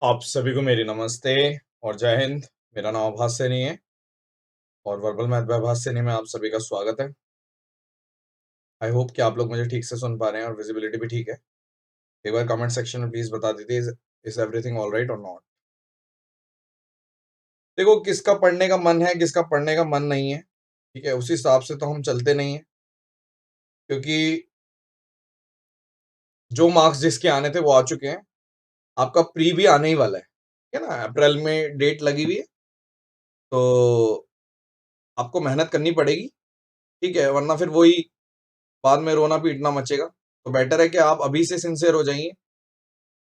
आप सभी को मेरी नमस्ते और जय हिंद। मेरा नाम आभास सैनी है और वर्बल मैथ बाय आभास सैनी में आप सभी का स्वागत है। आई होप कि आप लोग मुझे ठीक से सुन पा रहे हैं और विजिबिलिटी भी ठीक है। एक बार कमेंट सेक्शन में प्लीज बता दीजिए इज एवरीथिंग ऑल राइट और नॉट। देखो, किसका पढ़ने का मन है, किसका पढ़ने का मन नहीं है, ठीक है, उसी हिसाब से तो हम चलते नहीं है, क्योंकि जो मार्क्स जिसके आने थे वो आ चुके हैं। आपका प्री भी आने ही वाला है, ठीक है ना। अप्रैल में डेट लगी हुई है, तो आपको मेहनत करनी पड़ेगी, ठीक है, वरना फिर वही बाद में रोना पीटना मचेगा। तो बेटर है कि आप अभी से सिंसियर हो जाइए।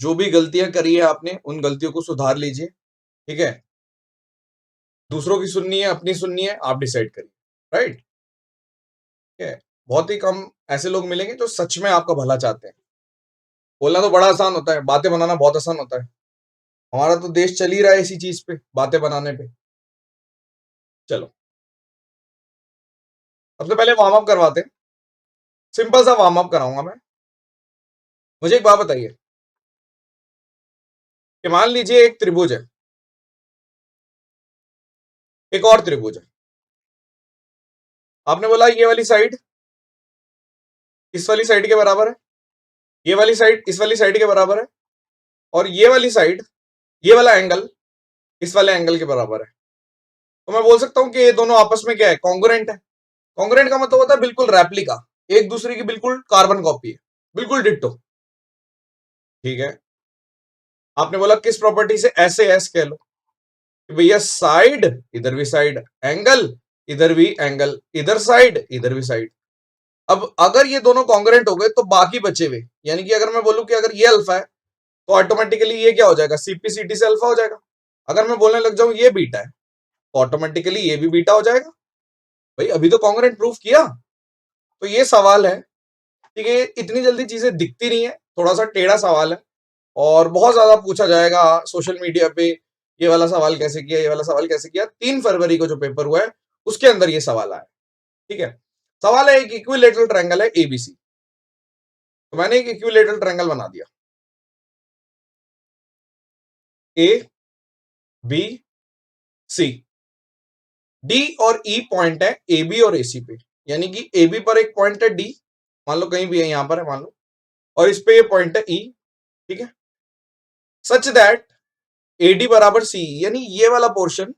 जो भी गलतियां करी है आपने, उन गलतियों को सुधार लीजिए, ठीक है। दूसरों की सुननी है, अपनी सुननी है, आप डिसाइड करिए, राइट, ठीक है। बहुत ही कम ऐसे लोग मिलेंगे जो सच में आपका भला चाहते हैं। बोलना तो बड़ा आसान होता है, बातें बनाना बहुत आसान होता है। हमारा तो देश चल ही रहा है इसी चीज पे, बातें बनाने पे। चलो, सबसे पहले वार्म अप करवाते हैं। सिंपल सा वार्म अप कराऊंगा मैं। मुझे एक बात बताइए कि मान लीजिए एक त्रिभुज है, एक और त्रिभुज है। आपने बोला ये वाली साइड इस वाली साइड के बराबर है, ये वाली साइड इस वाली साइड के बराबर है, और ये वाली साइड, ये वाला एंगल इस वाले एंगल के बराबर है। तो मैं बोल सकता हूं कि ये दोनों आपस में क्या है, कॉन्ग्रुएंट है। कॉन्ग्रुएंट का मतलब होता है बिल्कुल रेप्लिका, एक दूसरे की बिल्कुल कार्बन कॉपी है, बिल्कुल डिट्टो, ठीक है। आपने बोला किस प्रॉपर्टी से, ऐसे एस कह लो कि भैया साइड इधर भी साइड, एंगल इधर भी एंगल, इधर साइड इधर भी साइड। अब अगर ये दोनों कॉन्ग्रुएंट हो गए तो बाकी बचे हुए, यानी कि अगर मैं बोलूं कि अगर ये अल्फा है तो ऑटोमेटिकली ये क्या हो जाएगा, सीपी से अल्फा हो जाएगा। अगर मैं बोलने लग जाऊं ये बीटा है तो ऑटोमेटिकली ये भी बीटा हो जाएगा। भाई अभी तो कॉन्ग्रुएंट प्रूफ किया। तो ये सवाल है, ठीक है। इतनी जल्दी चीजें दिखती नहीं है, थोड़ा सा टेढ़ा सवाल है और बहुत ज्यादा पूछा जाएगा सोशल मीडिया पे। ये वाला सवाल कैसे किया, ये वाला सवाल कैसे किया। 3 फरवरी को जो पेपर हुआ है उसके अंदर ये सवाल आया, ठीक है। सवाल है एक इक्विलेटरल ट्रायंगल है एबीसी। तो मैंने एक इक्विलेटरल ट्रायंगल बना दिया, ए बी सी, डी और ई पॉइंट है ए बी और एसी पे, यानी कि ए बी पर एक पॉइंट है डी, मान लो कहीं भी है, यहां पर है मान लो, और इस पे ये पॉइंट है ई, ठीक है। सच दैट एडी बराबर सी, यानी ये वाला पोर्शन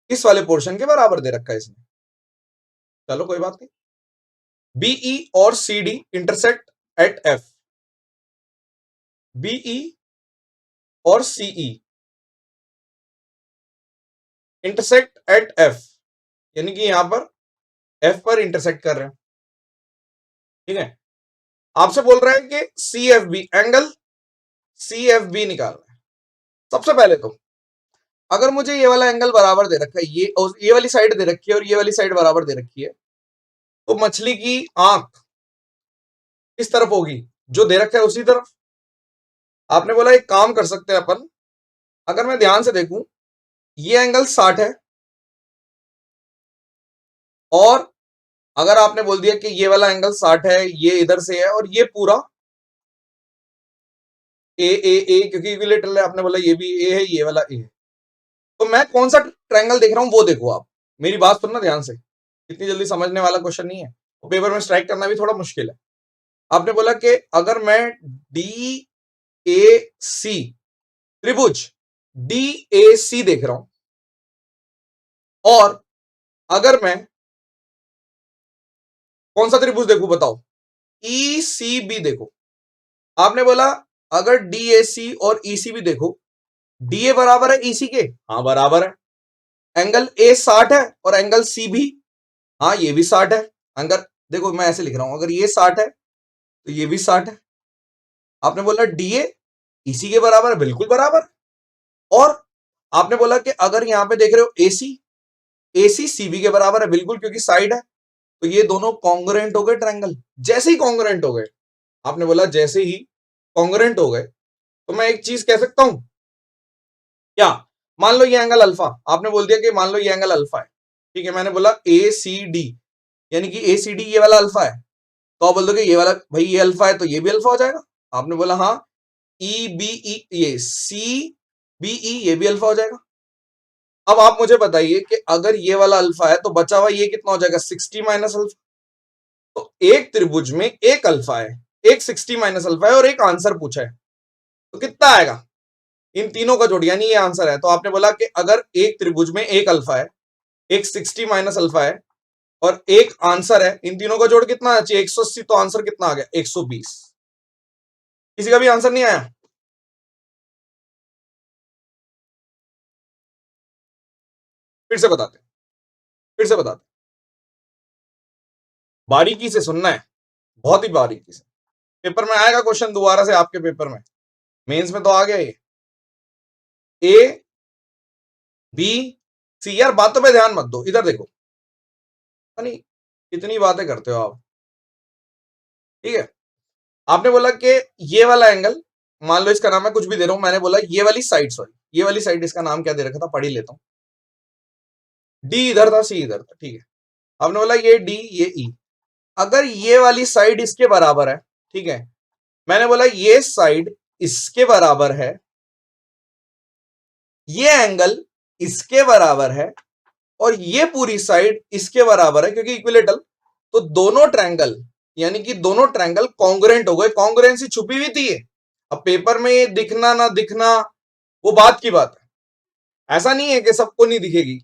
इस वाले पोर्शन के बराबर दे रखा है इसने। चलो कोई बात नहीं। बीई और C D intersect at F, BE और सीई इंटरसेक्ट एट एफ, यानी कि यहां पर एफ पर इंटरसेक्ट कर रहे हैं, ठीक है। आपसे बोल रहा है कि C F B angle, C F B निकालना है। सबसे पहले तो अगर मुझे ये वाला एंगल बराबर दे रखा है, ये और ये वाली साइड दे रखी है और ये वाली साइड बराबर दे रखी है, तो मछली की आंख किस तरफ होगी, जो दे रखा है उसी तरफ। आपने बोला एक काम कर सकते हैं अपन, अगर मैं ध्यान से देखूं, ये एंगल 60 है, और अगर आपने बोल दिया कि ये वाला एंगल 60 है, ये इधर से है, और ये पूरा ए क्योंकि इक्विलेटरल है, आपने बोला ये भी ए है, ये वाला ए है, तो मैं कौन सा ट्रायंगल देख रहा हूं वो देखो। आप मेरी बात सुनना ध्यान से, इतनी जल्दी समझने वाला क्वेश्चन नहीं है, तो पेपर में स्ट्राइक करना भी थोड़ा मुश्किल है। आपने बोला कि अगर मैं डी ए सी, त्रिभुज डी ए सी देख रहा हूं, और अगर मैं कौन सा त्रिभुज देखूं बताओ, ई सी बी देखो। आपने बोला अगर डी ए सी और ई सी बी देखो, डी ए बराबर है ईसी के, हाँ बराबर है। एंगल ए 60 है और एंगल सी भी, हाँ ये भी 60 है। अगर देखो मैं ऐसे लिख रहा हूं, अगर ये 60 है तो ये भी 60 है। आपने बोला डीए इसी के बराबर है, बिल्कुल बराबर। और आपने बोला कि अगर यहां पे देख रहे हो एसी, एसी सीबी के बराबर है, बिल्कुल, क्योंकि साइड है। तो ये दोनों कॉन्ग्रुएंट हो गए ट्रायंगल। जैसे ही कॉन्ग्रुएंट हो गए, आपने बोला जैसे ही कॉन्ग्रुएंट हो गए, तो मैं एक चीज कह सकता हूं क्या, मान लो ये एंगल अल्फा, आपने बोल दिया कि मान लो ये एंगल अल्फा है, ठीक है। मैंने बोला ए सी डी, यानी कि ए सी डी ये वाला अल्फा है, तो आप बोल दोगे ये वाला, भाई ये अल्फा है तो ये भी अल्फा हो जाएगा। आपने बोला हाँ, ई बी ई, ये सी बी ई, ये भी अल्फा हो जाएगा। अब आप मुझे बताइए कि अगर ये वाला अल्फा है तो बचा हुआ ये कितना हो जाएगा, 60 माइनस अल्फा। तो एक त्रिभुज में एक अल्फा है, एक 60 माइनस अल्फा है और एक आंसर पूछा है, तो कितना आएगा इन तीनों का जोड़, यानी ये आंसर है। तो आपने बोला कि अगर एक त्रिभुज में एक अल्फा है, एक 60 माइनस अल्फा है और एक आंसर है, इन तीनों का जोड़ कितना आना चाहिए, 180। तो आंसर कितना आ गया, 120। किसी का भी आंसर नहीं आया? फिर से बताते, फिर से बताते, बारीकी से सुनना है, बहुत ही बारीकी से। पेपर में आएगा क्वेश्चन दोबारा से, आपके पेपर में, मेंस में तो आ गया ये। ए बी सी, यार बातों पे ध्यान मत दो, इधर देखो। नहीं, कितनी बातें करते हो आप। ठीक है, आपने बोला कि ये वाला एंगल, मान लो इसका नाम मैं कुछ भी दे रहा हूं, मैंने बोला ये वाली साइड, सॉरी ये वाली साइड, इसका नाम क्या दे रखा था, पढ़ ही लेता हूं। डी इधर था, सी इधर था, ठीक है। आपने बोला ये डी, ये ई। अगर ये वाली साइड इसके बराबर है, ठीक है, मैंने बोला ये साइड इसके बराबर है, ये एंगल इसके बराबर है और ये पूरी साइड इसके बराबर है, क्योंकि इक्विलेटरल। तो दोनों ट्रायंगल, यानी कि दोनों ट्रायंगल कॉन्ग्रुएंट हो गए। कॉन्ग्रुएंसी छुपी हुई थी ये, अब पेपर में ये दिखना ना दिखना वो बात की बात है। ऐसा नहीं है कि सबको नहीं दिखेगी,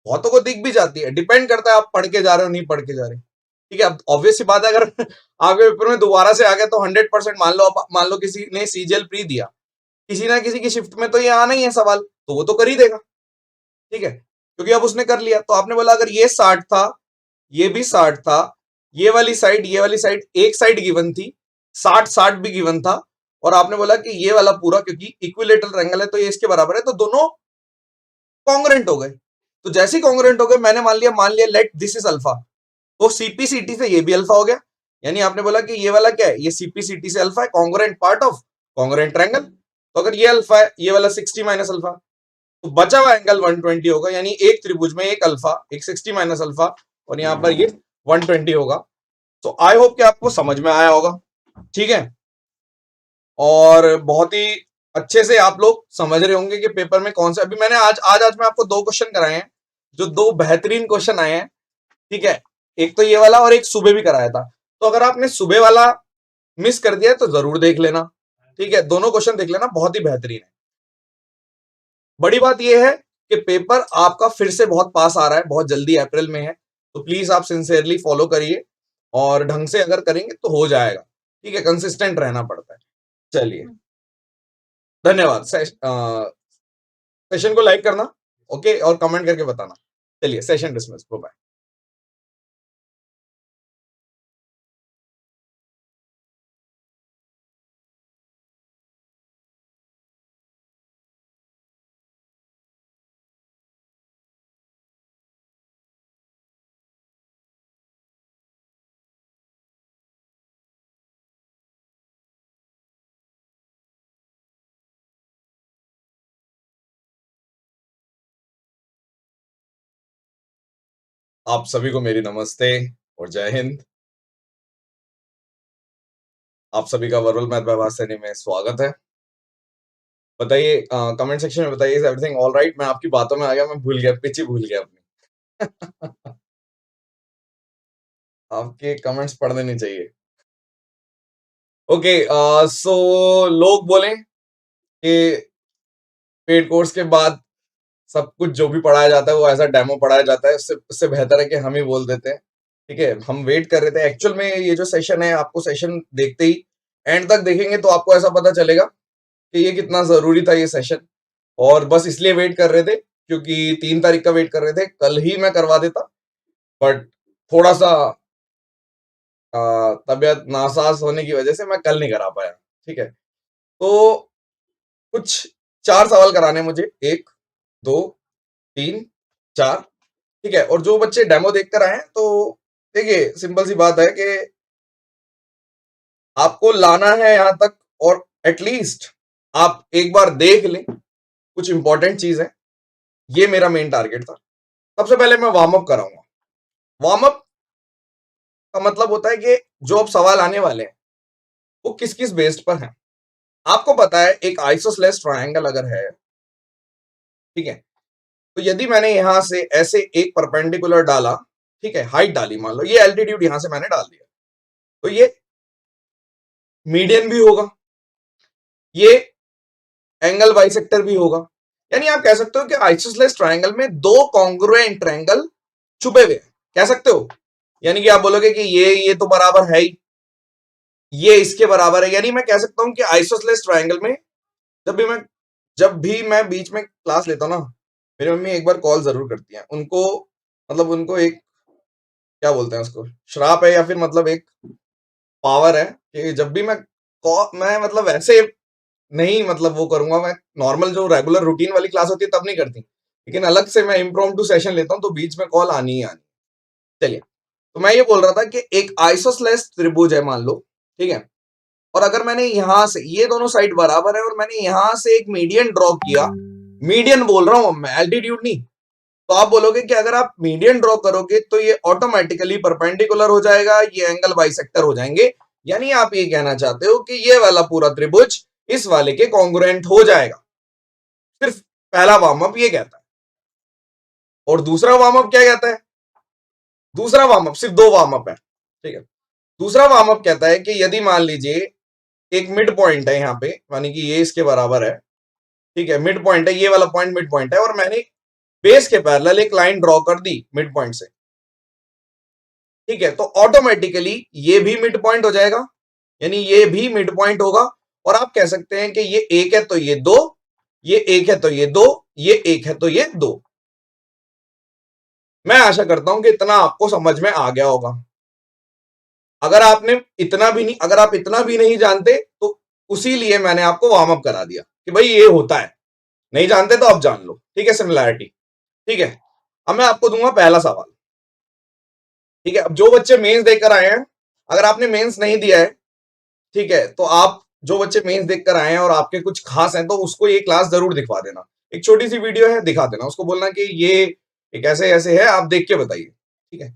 बहुतों को दिख भी जाती है, डिपेंड करता है आप पढ़ के जा रहे हो नहीं पढ़ के जा रहे। ठीक है, अब ऑब्वियस सी बात है, अगर आपके पेपर में दोबारा से आ गया तो 100%, मान लो किसी ने सीजीएल प्री दिया, किसी ना किसी की शिफ्ट में तो ये आना ही है सवाल, तो वो तो कर ही देगा। ठीक है, क्योंकि अब उसने कर लिया। तो आपने बोला अगर ये 60 था, ये भी 60 था, ये वाली साइड, ये वाली साइड, एक साइड गिवन थी, 60 60 भी गिवन था, और आपने बोला कि ये वाला पूरा, क्योंकि इक्विलेटरल एंगल है तो ये इसके बराबर है, तो दोनों कॉन्ग्रुएंट हो गए। तो जैसे ही कॉन्ग्रुएंट हो गए, मैंने मान लिया लेट दिस इज अल्फा, तो सीपीसीटी से ये भी अल्फा हो गया। यानी आपने बोला कि ये वाला क्या है, ये सीपीसीटी से अल्फा है, congruent part of congruent triangle. तो अगर ये अल्फा है, ये वाला 60 माइनस अल्फा, तो बचा हुआ एंगल 120 होगा। यानी एक त्रिभुज में एक अल्फा, एक 60 माइनस अल्फा, और यहां पर ये 120 होगा। तो आई होप कि आपको समझ में आया होगा। ठीक है, और बहुत ही अच्छे से आप लोग समझ रहे होंगे कि पेपर में कौन से, अभी मैंने आज मैं आपको 2 क्वेश्चन कराए हैं, जो 2 बेहतरीन क्वेश्चन आए हैं। ठीक है, एक तो ये वाला और एक सुबह भी कराया था। तो अगर आपने सुबह वाला मिस कर दिया है तो जरूर देख लेना। ठीक है, दोनों क्वेश्चन देख लेना, बहुत ही बेहतरीन है। बड़ी बात यह है कि पेपर आपका फिर से बहुत पास आ रहा है, बहुत जल्दी अप्रैल में है, तो प्लीज आप सिंसियरली फॉलो करिए, और ढंग से अगर करेंगे तो हो जाएगा। ठीक है, कंसिस्टेंट रहना पड़ता है। चलिए, धन्यवाद। सेशन को लाइक करना, ओके, और कमेंट करके बताना। चलिए, सेशन डिसमिस, बाय। आप सभी को मेरी नमस्ते और जय हिंद। आप सभी का वर्बल मैथ बाय वासनी में स्वागत है। बताइए, कमेंट सेक्शन में बताइए, एवरीथिंग ऑल राइट? मैं आपकी बातों में आ गया, मैं भूल गया, पिच ही भूल गया अपनी। आपके कमेंट्स पढ़ने नहीं चाहिए। ओके, सो लोग बोलें कि पेड कोर्स के बाद सब कुछ जो भी पढ़ाया जाता है वो ऐसा डेमो पढ़ाया जाता है, उससे बेहतर है कि हम ही बोल देते हैं। ठीक है, हम वेट कर रहे थे एक्चुअल में, ये जो सेशन है, आपको सेशन देखते ही एंड तक देखेंगे तो आपको ऐसा पता चलेगा कि ये कितना जरूरी था ये सेशन, और बस इसलिए वेट कर रहे थे क्योंकि 3 तारीख का वेट कर रहे थे। कल ही मैं करवा देता, बट थोड़ा सा तबीयत नासाज होने की वजह से मैं कल नहीं करा पाया। ठीक है, तो कुछ 4 सवाल कराने मुझे, 1 2 3 4। ठीक है, और जो बच्चे डेमो देख कर आए हैं, तो देखिए सिंपल सी बात है कि आपको लाना है यहां तक, और एटलीस्ट आप एक बार देख लें, कुछ इंपॉर्टेंट चीज है, ये मेरा मेन टारगेट था। सबसे पहले मैं वार्म अप कराऊंगा। वार्म अप का मतलब होता है कि जो अब सवाल आने वाले हैं वो किस किस बेस्ड पर हैं। आपको पता है एक आइसोसेलेस ट्रायंगल अगर है, ठीक है, तो यदि मैंने यहां से ऐसे एक परपेंडिकुलर डाला, ठीक है, हाइट डाली, मान लो ये एल्टीट्यूड यहां से मैंने डाल दिया, तो ये मीडियन भी होगा, ये एंगल बाइसेक्टर भी होगा। यानी आप कह सकते हो कि आइसोसेलेस ट्रायंगल में दो कॉन्ग्रुएंट ट्रायंगल छुपे हुए हैं, कह सकते हो। यानी कि आप बोलोगे कि ये तो बराबर है ही, ये इसके बराबर है, यानी मैं कह सकता हूं कि आइसोसेलेस ट्रायंगल में जब भी मैं बीच में क्लास लेता हूं ना, मेरी मम्मी एक बार कॉल जरूर करती हैं, उनको मतलब उनको एक क्या बोलते हैं उसको, श्राप है या फिर मतलब एक पावर है कि जब भी मैं मतलब ऐसे नहीं मतलब वो करूंगा, मैं नॉर्मल जो रेगुलर रूटीन वाली क्लास होती है तब नहीं करती, लेकिन अलग से मैं इम्प्रोम्प्टू सेशन लेता हूं तो बीच में कॉल आनी ही आनी। चलिए, तो मैं ये बोल रहा था कि एक आइसोसेलेस त्रिभुज है मान लो, ठीक है, और अगर मैंने यहां से, ये दोनों साइड बराबर है और मैंने यहां से एक मीडियन ड्रॉ किया, मीडियन बोल रहा हूं मैं, एल्टीट्यूड नहीं, तो आप बोलोगे कि अगर आप मीडियन ड्रॉ करोगे तो ये ऑटोमेटिकली परपेंडिकुलर हो जाएगा, ये एंगल बाइसेक्टर हो जाएंगे। यानी आप ये कहना चाहते हो कि ये वाला पूरा त्रिभुज इस वाले के कॉन्ग्रुएंट हो जाएगा। सिर्फ पहला वार्म अप ये कहता है, और दूसरा वार्म अप क्या कहता है? दूसरा वार्म अप, सिर्फ दो वार्म अप है, ठीक है। दूसरा वार्म अप कहता है कि यदि मान लीजिए एक मिड पॉइंट है यहाँ पे, यानी कि ये इसके बराबर है, ठीक है, मिड पॉइंट है, ये वाला पॉइंट मिड पॉइंट है, और मैंने बेस के पैरेलल एक लाइन ड्रॉ कर दी मिड पॉइंट से, ठीक है, तो ऑटोमेटिकली ये भी मिड पॉइंट हो जाएगा, यानी ये भी मिड पॉइंट होगा। और आप कह सकते हैं कि ये एक है तो ये दो, ये एक है तो ये दो, ये एक है तो ये दो। मैं आशा करता हूं कि इतना आपको समझ में आ गया होगा। अगर आप इतना भी नहीं जानते तो उसी लिए मैंने आपको वार्म अप करा दिया कि भाई ये होता है, नहीं जानते तो आप जान लो, ठीक है, सिमिलैरिटी, ठीक है। अब मैं आपको दूंगा पहला सवाल, ठीक है। अब जो बच्चे मेंस देकर आए हैं, अगर आपने मेंस नहीं दिया है, ठीक है, तो आप जो बच्चे मेंस देखकर आए हैं और आपके कुछ खास हैं तो उसको ये क्लास जरूर दिखवा देना, एक छोटी सी वीडियो है, दिखा देना, उसको बोलना कि ये एक ऐसे ऐसे है, आप देख के बताइए, ठीक है।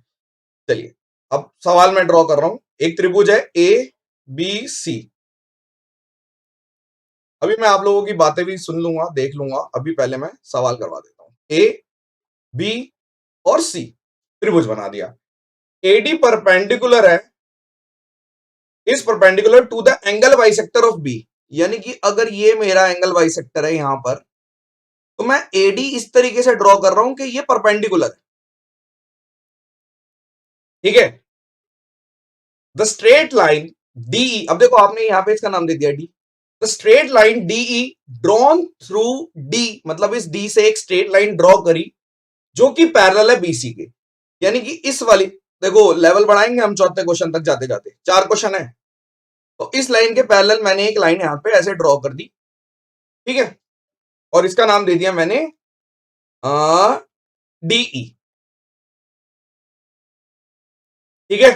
चलिए, अब सवाल मैं ड्रॉ कर रहा हूं, एक त्रिभुज है ए बी सी। अभी मैं आप लोगों की बातें भी सुन लूंगा, देख लूंगा, अभी पहले मैं सवाल करवा देता हूं। ए बी और सी त्रिभुज बना दिया, एडी परपेंडिकुलर है, is perpendicular to the angle bisector of B. यानी कि अगर ये मेरा एंगल बाइसेक्टर है यहां पर, तो मैं एडी इस तरीके से ड्रॉ कर रहा हूं कि ये परपेंडिकुलर है, ठीक है। द स्ट्रेट लाइन डीई, अब देखो आपने यहां पे इसका नाम दे दिया D, the straight line DE drawn through D, मतलब इस डी से एक स्ट्रेट लाइन ड्रॉ करी जो कि पैरेलल है बीसी के। यानी कि इस वाली, देखो लेवल बढ़ाएंगे हम चौथे क्वेश्चन तक जाते जाते, 4 क्वेश्चन है, तो इस लाइन के पैरेलल मैंने एक लाइन यहां पे ऐसे ड्रॉ कर दी, ठीक है, और इसका नाम दे दिया मैंने डीई, ठीक है,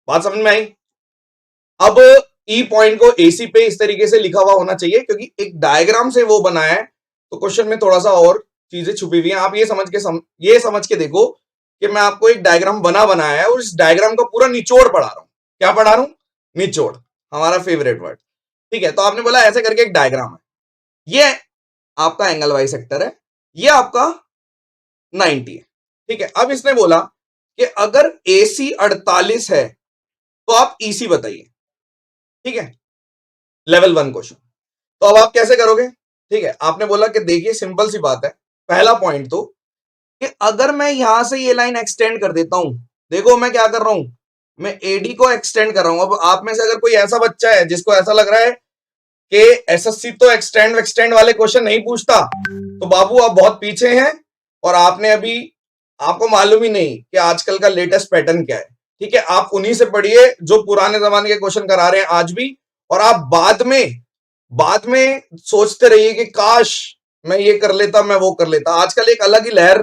बात समझ में आई। अब ई पॉइंट को एसी पे इस तरीके से लिखा हुआ होना चाहिए, क्योंकि एक डायग्राम से वो बनाया है, तो क्वेश्चन में थोड़ा सा और चीजें छुपी हुई हैं। आप ये समझ के देखो कि मैं आपको एक डायग्राम बनाया है और इस डायग्राम का पूरा निचोड़ पढ़ा रहा हूं। क्या पढ़ा रहा हूं? निचोड़, हमारा फेवरेट वर्ड, ठीक है। तो आपने बोला ऐसे करके एक डायग्राम है, ये आपका एंगल वाई सेक्टर है, ये आपका 90 है, ठीक है। अब इसने बोला कि अगर AC 48 है तो आप EC बताइए, ठीक है, लेवल 1 क्वेश्चन। तो अब आप कैसे करोगे? ठीक है, आपने बोला कि देखिए सिंपल सी बात है, पहला पॉइंट तो कि अगर मैं यहां से ये लाइन एक्सटेंड कर देता हूं, देखो मैं क्या कर रहा हूं, मैं AD को एक्सटेंड कर रहा हूं। अब आप में से अगर कोई ऐसा बच्चा है जिसको ऐसा लग रहा है कि SSC तो एक्सटेंड वाले क्वेश्चन नहीं पूछता, तो बाबू आप बहुत पीछे हैं और आपको मालूम ही नहीं कि आजकल का लेटेस्ट पैटर्न क्या है, ठीक है। आप उन्हीं से पढ़िए जो पुराने जमाने के क्वेश्चन करा रहे हैं आज भी, और आप बाद में सोचते रहिए कि काश मैं ये कर लेता, मैं वो कर लेता। आजकल एक अलग ही लहर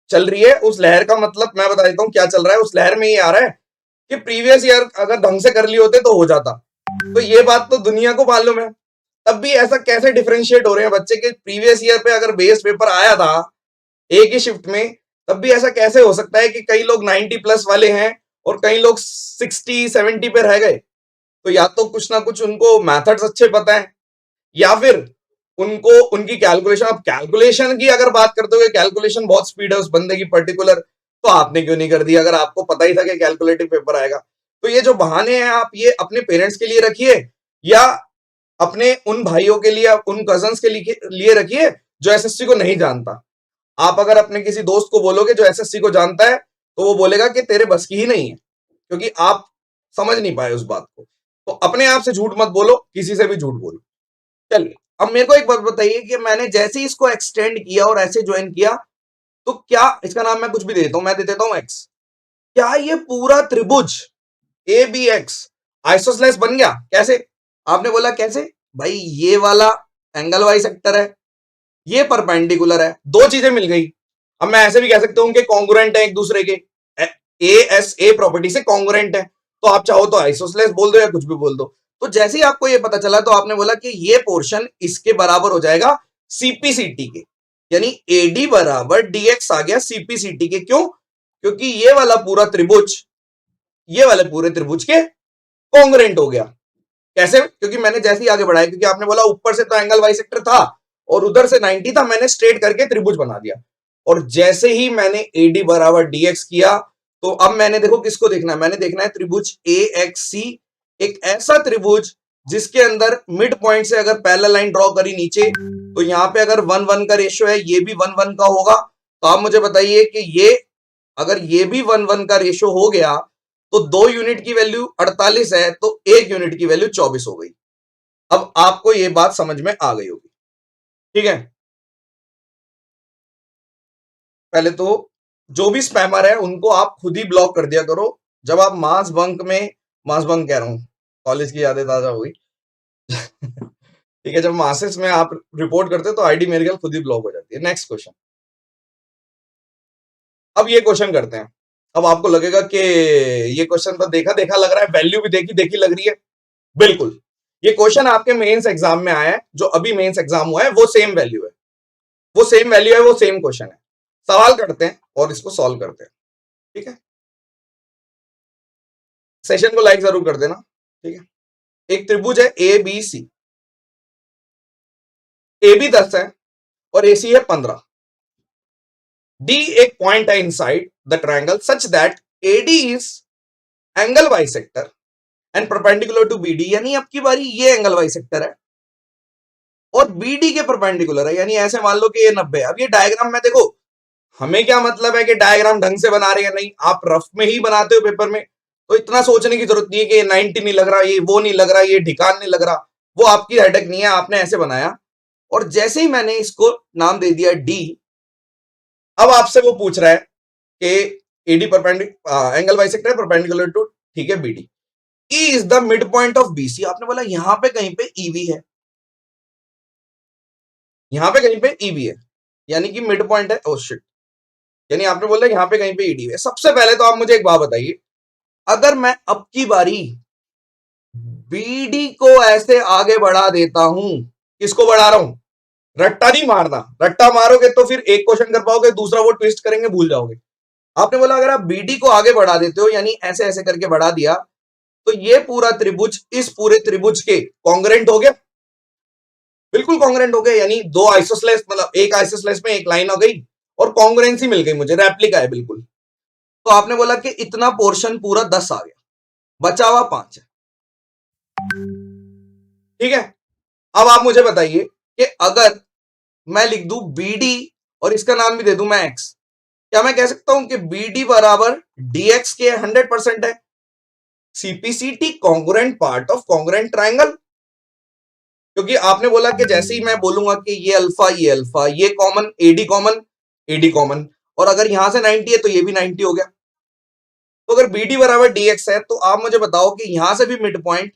चल रही है, उस लहर का मतलब मैं बता देता हूं क्या चल रहा है। उस लहर में ये आ रहा है कि प्रीवियस ईयर अगर ढंग से कर लिए होते तो हो जाता, तो ये बात तो दुनिया को मालूम है। तब भी ऐसा कैसे डिफरेंशिएट हो रहे हैं बच्चे के, प्रीवियस ईयर पे अगर बेस पेपर आया था एक ही शिफ्ट में, तब भी ऐसा कैसे हो सकता है कि कई लोग 90 प्लस वाले हैं और कई लोग 60 70 पे रह गए। तो तो या तो कुछ ना कुछ उनको मेथड्स अच्छे पता है, या फिर उनको उनकी कैलकुलेशन, अब कैलकुलेशन की अगर बात करते हो, कैलकुलेशन बहुत स्पीड है उस बंदे की पर्टिकुलर, तो आपने क्यों नहीं कर दी अगर आपको पता ही था कि कैलकुलेटिव पेपर आएगा। तो ये जो बहाने हैं आप ये अपने पेरेंट्स के लिए रखिए, या अपने उन भाइयों के लिए, उन कजन्स के लिए रखिए जो एसएससी को नहीं जानता। आप अगर अपने किसी दोस्त को बोलोगे जो एसएससी को जानता है, तो वो बोलेगा कि तेरे बस की ही नहीं है, क्योंकि आप समझ नहीं पाए उस बात को। तो अपने आप से झूठ मत बोलो, किसी से भी झूठ बोलो। चलिए, अब मेरे को एक बात बताइए कि मैंने जैसे ही इसको एक्सटेंड किया और ऐसे ज्वाइन किया, तो क्या इसका नाम मैं कुछ भी दे देता हूं, मैं दे देता हूं एक्स, क्या ये पूरा त्रिभुज ए बी एक्स आइसोसलेस बन गया? कैसे? आपने बोला कैसे? भाई ये वाला एंगल वाई सेक्टर है, ये परपेंडिकुलर है, दो चीजें मिल गई। अब मैं ऐसे भी कह सकता हूं कि कॉन्ग्रुएंट है एक दूसरे के, ए एस ए प्रॉपर्टी से कॉन्ग्रुएंट है, तो आप चाहो तो आइसोसलेस बोल दो या कुछ भी बोल दो। तो जैसे ही आपको ये पता चला, तो आपने बोला कि ये पोर्शन इसके बराबर हो जाएगा सीपीसीटी के, यानी एडी बराबर डीएक्स आ गया सीपीसीटी के। क्यों? क्योंकि ये वाला पूरा त्रिभुज ये वाले पूरे त्रिभुज के कॉन्ग्रुएंट हो गया। कैसे? क्योंकि मैंने जैसे ही आगे बढ़ाया, क्योंकि आपने बोला ऊपर से तो एंगल वाई सेक्टर था और उधर से 90 था, मैंने स्ट्रेट करके त्रिभुज बना दिया। और जैसे ही मैंने एडी बराबर डीएक्स किया, तो अब मैंने देखो किसको देखना है, मैंने देखना है त्रिभुज ए एक्स सी, एक ऐसा त्रिभुज जिसके अंदर मिड पॉइंट से अगर पैरेलल लाइन ड्रॉ करी नीचे, तो यहां पे अगर 1:1 का रेशियो है, ये भी 1:1 का होगा। तो आप मुझे बताइए कि ये अगर ये भी 1:1 का रेशियो हो गया, तो 2 यूनिट की वैल्यू 48 है, तो 1 यूनिट की वैल्यू 24 हो गई। अब आपको ये बात समझ में आ गई होगी, ठीक है? पहले तो जो भी स्पैमर है उनको आप खुद ही ब्लॉक कर दिया करो। जब आप मास बंक कह रहा हूं, कॉलेज की यादें ताजा हो गई। ठीक है, जब मासेस में आप रिपोर्ट करते हो तो आईडी मेरे ख्याल खुद ही ब्लॉक हो जाती है। Next question. अब ये क्वेश्चन करते हैं। अब आपको लगेगा कि ये क्वेश्चन तो देखा देखा लग रहा है, वैल्यू भी देखी देखी लग रही है। बिल्कुल, ये क्वेश्चन आपके मेंस एग्जाम में आया है, जो अभी मेंस एग्जाम हुआ है वो सेम वैल्यू है, वो सेम वैल्यू है, वो सेम क्वेश्चन है। सवाल करते हैं और इसको सॉल्व करते हैं, ठीक है? सेशन को लाइक जरूर कर देना, ठीक है? एक त्रिभुज है A B C, A B 10 है और ए सी है 15। डी एक पॉइंट है inside the triangle such that AD is angle bisector and perpendicular to BD, यानी अब की बारी ये एंगल बाइसेक्टर है और बीडी के परपेंडिकुलर है, यानी ऐसे मान लो कि ये 90। अब ये डायग्राम में देखो, हमें क्या मतलब है कि डायग्राम ढंग से बना रहे हैं, नहीं, आप रफ में ही बनाते हो पेपर में, तो इतना सोचने की जरूरत नहीं है कि ये 90 नहीं लग रहा, ये वो नहीं लग रहा, ये ढिकान नहीं लग रहा, वो आपकी हेडेक नहीं है, आपने ऐसे बनाया। और जैसे ही मैंने इसको नाम दे दिया डी, अब आपसे वो पूछ रहा है कि AD angle bisector perpendicular to, ठीक है, BD. E is the mid point of BC, आपने बोला यहां पे कहीं पे ईवी है, यहां पे कहीं पे ईवी है, यानी कि मिड पॉइंट है। ओ शिट, यानी आपने बोला यहां पे कहीं पे ईडी है। सबसे पहले तो आप मुझे एक बात बताइए, अगर मैं अब की बारी बीडी को ऐसे आगे बढ़ा देता हूं, किसको बढ़ा रहा हूं? रट्टा नहीं मारना, रट्टा मारोगे तो फिर एक क्वेश्चन कर पाओगे, दूसरा वो ट्विस्ट करेंगे, भूल जाओगे। आपने बोला अगर आप बीडी को आगे बढ़ा देते हो, यानी ऐसे ऐसे करके बढ़ा दिया, तो ये पूरा त्रिभुज इस पूरे त्रिभुज के कॉन्ग्रुएंट हो गया। बिल्कुल कॉन्ग्रुएंट हो गया, यानी दो आइसोसलेस, मतलब एक आइसोसलेस में एक लाइन हो गई और कॉन्ग्रुएंसी मिल गई मुझे, रेप्लिका है बिल्कुल। तो आपने बोला कि इतना पोर्शन पूरा 10 आ गया, बचा हुआ 5 है, ठीक है? अब आप मुझे बताइए कि अगर मैं लिख दूं बीडी और इसका नाम भी दे दूं मैं एक्स, क्या मैं कह सकता हूं कि बीडी बराबर डीएक्स के 100% है? CPCT congruent part of congruent triangle. क्योंकि आपने बोला कि जैसे ही मैं बोलूंगा कि ये अल्फा, ये कॉमन, एडी कॉमन, और अगर यहां से 90 है तो ये भी 90 हो गया। तो अगर बीडी बराबर डीएक्स है, तो आप मुझे बताओ कि यहां से भी मिड पॉइंट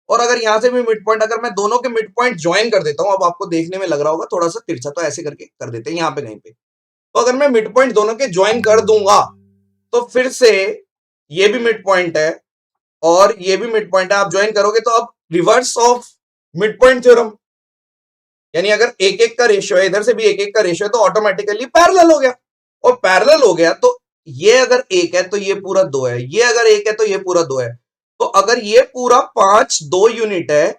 और अगर यहां से भी मिड पॉइंट, अगर मैं दोनों के मिड पॉइंट ज्वाइन कर देता हूं, अब आपको देखने में लग रहा होगा थोड़ा सा तिरछा, तो ऐसे करके कर देते हैं यहां पे कहीं पे, तो अगर मैं मिड पॉइंट दोनों के ज्वाइन कर दूंगा, तो फिर से ये भी मिड पॉइंट है और ये भी मिड पॉइंट है, आप ज्वाइन करोगे तो अब reverse of mid point theorem, यानी अगर एक एक का रेशियो है, इधर से भी एक एक का रेशियो है, तो ऑटोमेटिकली पैरेलल हो गया। और पैरेलल हो गया तो ये अगर एक है तो ये पूरा 2 है, ये अगर एक है तो ये पूरा 2 है। तो अगर ये पूरा 5 2 यूनिट है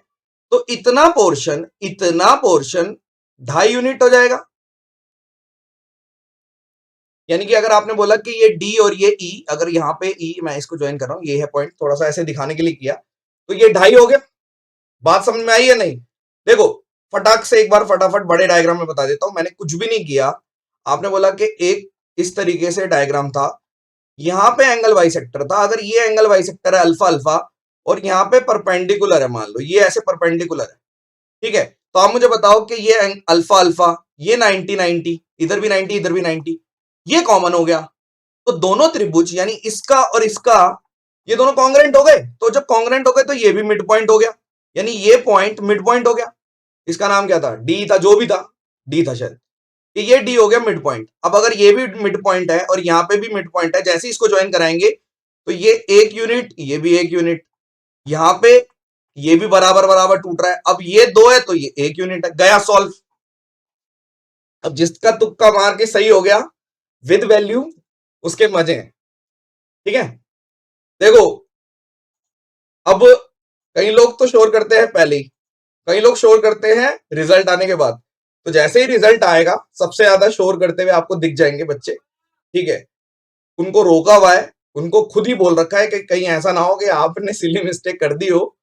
तो इतना पोर्शन 2.5 यूनिट हो जाएगा। यानी कि अगर आपने बोला कि ये डी और ये ई, अगर यहां पे ई मैं इसको ज्वाइन कर रहा हूं, ये है पॉइंट, थोड़ा सा ऐसे दिखाने के लिए किया, तो ये 2.5 हो गया। बात समझ में आई है नहीं? देखो फटाक से एक बार फटाफट बड़े डायग्राम में बता देता हूं, मैंने कुछ भी नहीं किया। आपने बोला कि एक इस तरीके से डायग्राम था, यहां पे एंगल बाइसेक्टर था, अगर ये एंगल बाइसेक्टर है अल्फा अल्फा और यहाँ पे परपेंडिकुलर है, मान लो ये ऐसे परपेंडिकुलर है, ठीक है, तो आप मुझे बताओ कि ये अल्फा अल्फा, ये 90 90, इधर भी 90 इधर भी 90, ये कॉमन हो गया, तो दोनों त्रिभुज यानी इसका और इसका ये दोनों कॉन्ग्रेंट हो गए। तो जब कॉन्ग्रेंट हो गए तो ये भी मिड पॉइंट हो गया, यानी ये पॉइंट मिड पॉइंट हो गया। इसका नाम क्या था? डी था, जो भी था, डी था शायद, कि ये डी हो गया मिड पॉइंट। अब अगर ये भी मिड पॉइंट है और यहाँ पे भी मिड पॉइंट है, जैसे इसको ज्वाइन कराएंगे तो ये 1 यूनिट, ये भी 1 यूनिट, यहाँ पे ये भी बराबर बराबर टूट रहा है। अब ये 2 है तो ये 1 यूनिट है, गया सॉल्व। अब जिसका तुक्का मार के सही हो गया विद वैल्यू, उसके मजे हैं, ठीक है। देखो अब कई लोग तो शोर करते हैं पहले ही, कई लोग शोर करते हैं रिजल्ट आने के बाद। तो जैसे ही रिजल्ट आएगा सबसे ज्यादा शोर करते हुए आपको दिख जाएंगे बच्चे, ठीक है। उनको रोका हुआ है, उनको खुद ही बोल रखा है कि कहीं ऐसा ना हो कि आपने सिली मिस्टेक कर दी हो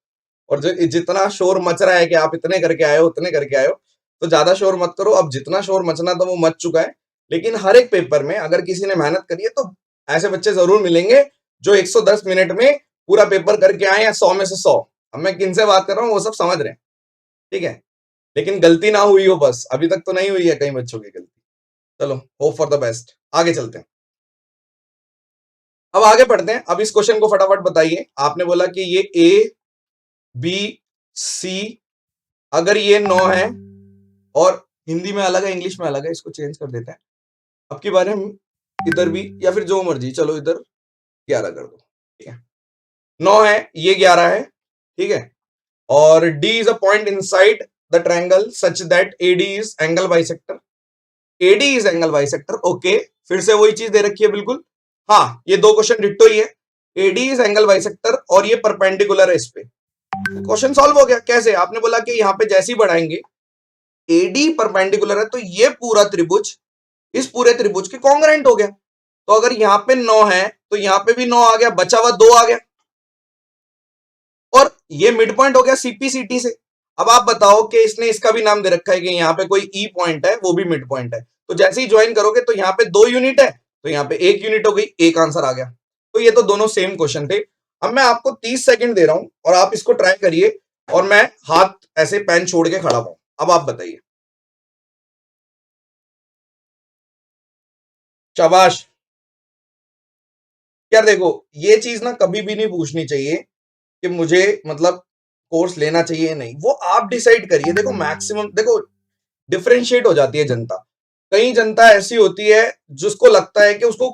और जो जितना शोर मच रहा है कि आप इतने करके आए हो उतने करके आए हो, तो ज्यादा शोर मत करो। अब जितना शोर मचना था वो मच चुका है, लेकिन हर एक पेपर में अगर किसी ने मेहनत करी है तो ऐसे बच्चे जरूर मिलेंगे जो 110 मिनट में पूरा पेपर करके आए या 100 में से 100। अब मैं किन से बात कर रहा हूँ वो सब समझ रहे हैं, ठीक है। लेकिन गलती ना हुई हो, बस अभी तक तो नहीं हुई है कई बच्चों की गलती। चलो होप फॉर द बेस्ट, आगे चलते हैं। अब आगे पढ़ते हैं। अब इस क्वेश्चन को फटाफट बताइए। आपने बोला कि ये ए बी सी, अगर ये 9 है और हिंदी में अलग है इंग्लिश में अलग है, इसको चेंज कर देते हैं। अब की बार हम इधर भी या फिर जो मर्जी, चलो इधर 11 कर दो, ठीक है। 9 है, ये 11 है, ठीक है। और D is a point inside the triangle such that AD is angle bisector, AD is angle bisector, okay. फिर से वही चीज दे रखी है बिल्कुल, हाँ ये दो क्वेश्चन डिट्टो ही है। AD इज एंगल बाइसेक्टर और ये परपेंडिकुलर है इस पे। क्वेश्चन सॉल्व हो गया। कैसे? आपने बोला कि यहाँ पे जैसे ही बढ़ाएंगे AD परपेंडिकुलर है तो ये पूरा त्रिभुज इस पूरे त्रिभुज के कॉन्ग्रेंट हो गया। तो अगर यहाँ पे 9 है तो यहाँ पे भी 9 आ गया, बचा हुआ 2 आ गया, और ये मिड पॉइंट हो गया CP/CT से। अब आप बताओ कि इसने इसका भी नाम दे रखा है कि यहाँ पे कोई ई पॉइंट है, वो भी मिड पॉइंट है, तो जैसे ही ज्वाइन करोगे तो यहाँ पे 2 यूनिट है तो यहाँ पे 1 यूनिट हो गई, एक आंसर आ गया। तो ये तो दोनों सेम क्वेश्चन थे। अब मैं आपको 30 सेकंड दे रहा हूं और आप इसको ट्राई करिए, और मैं हाथ ऐसे पेन छोड़ के खड़ा हूं। अब आप बताइए। शाबाश। यार देखो ये चीज ना कभी भी नहीं पूछनी चाहिए कि मुझे मतलब कोर्स लेना चाहिए नहीं, वो आप डिसाइड करिए। देखो मैक्सिमम देखो डिफरेंशिएट हो जाती है जनता। कई जनता ऐसी होती है जिसको लगता है कि उसको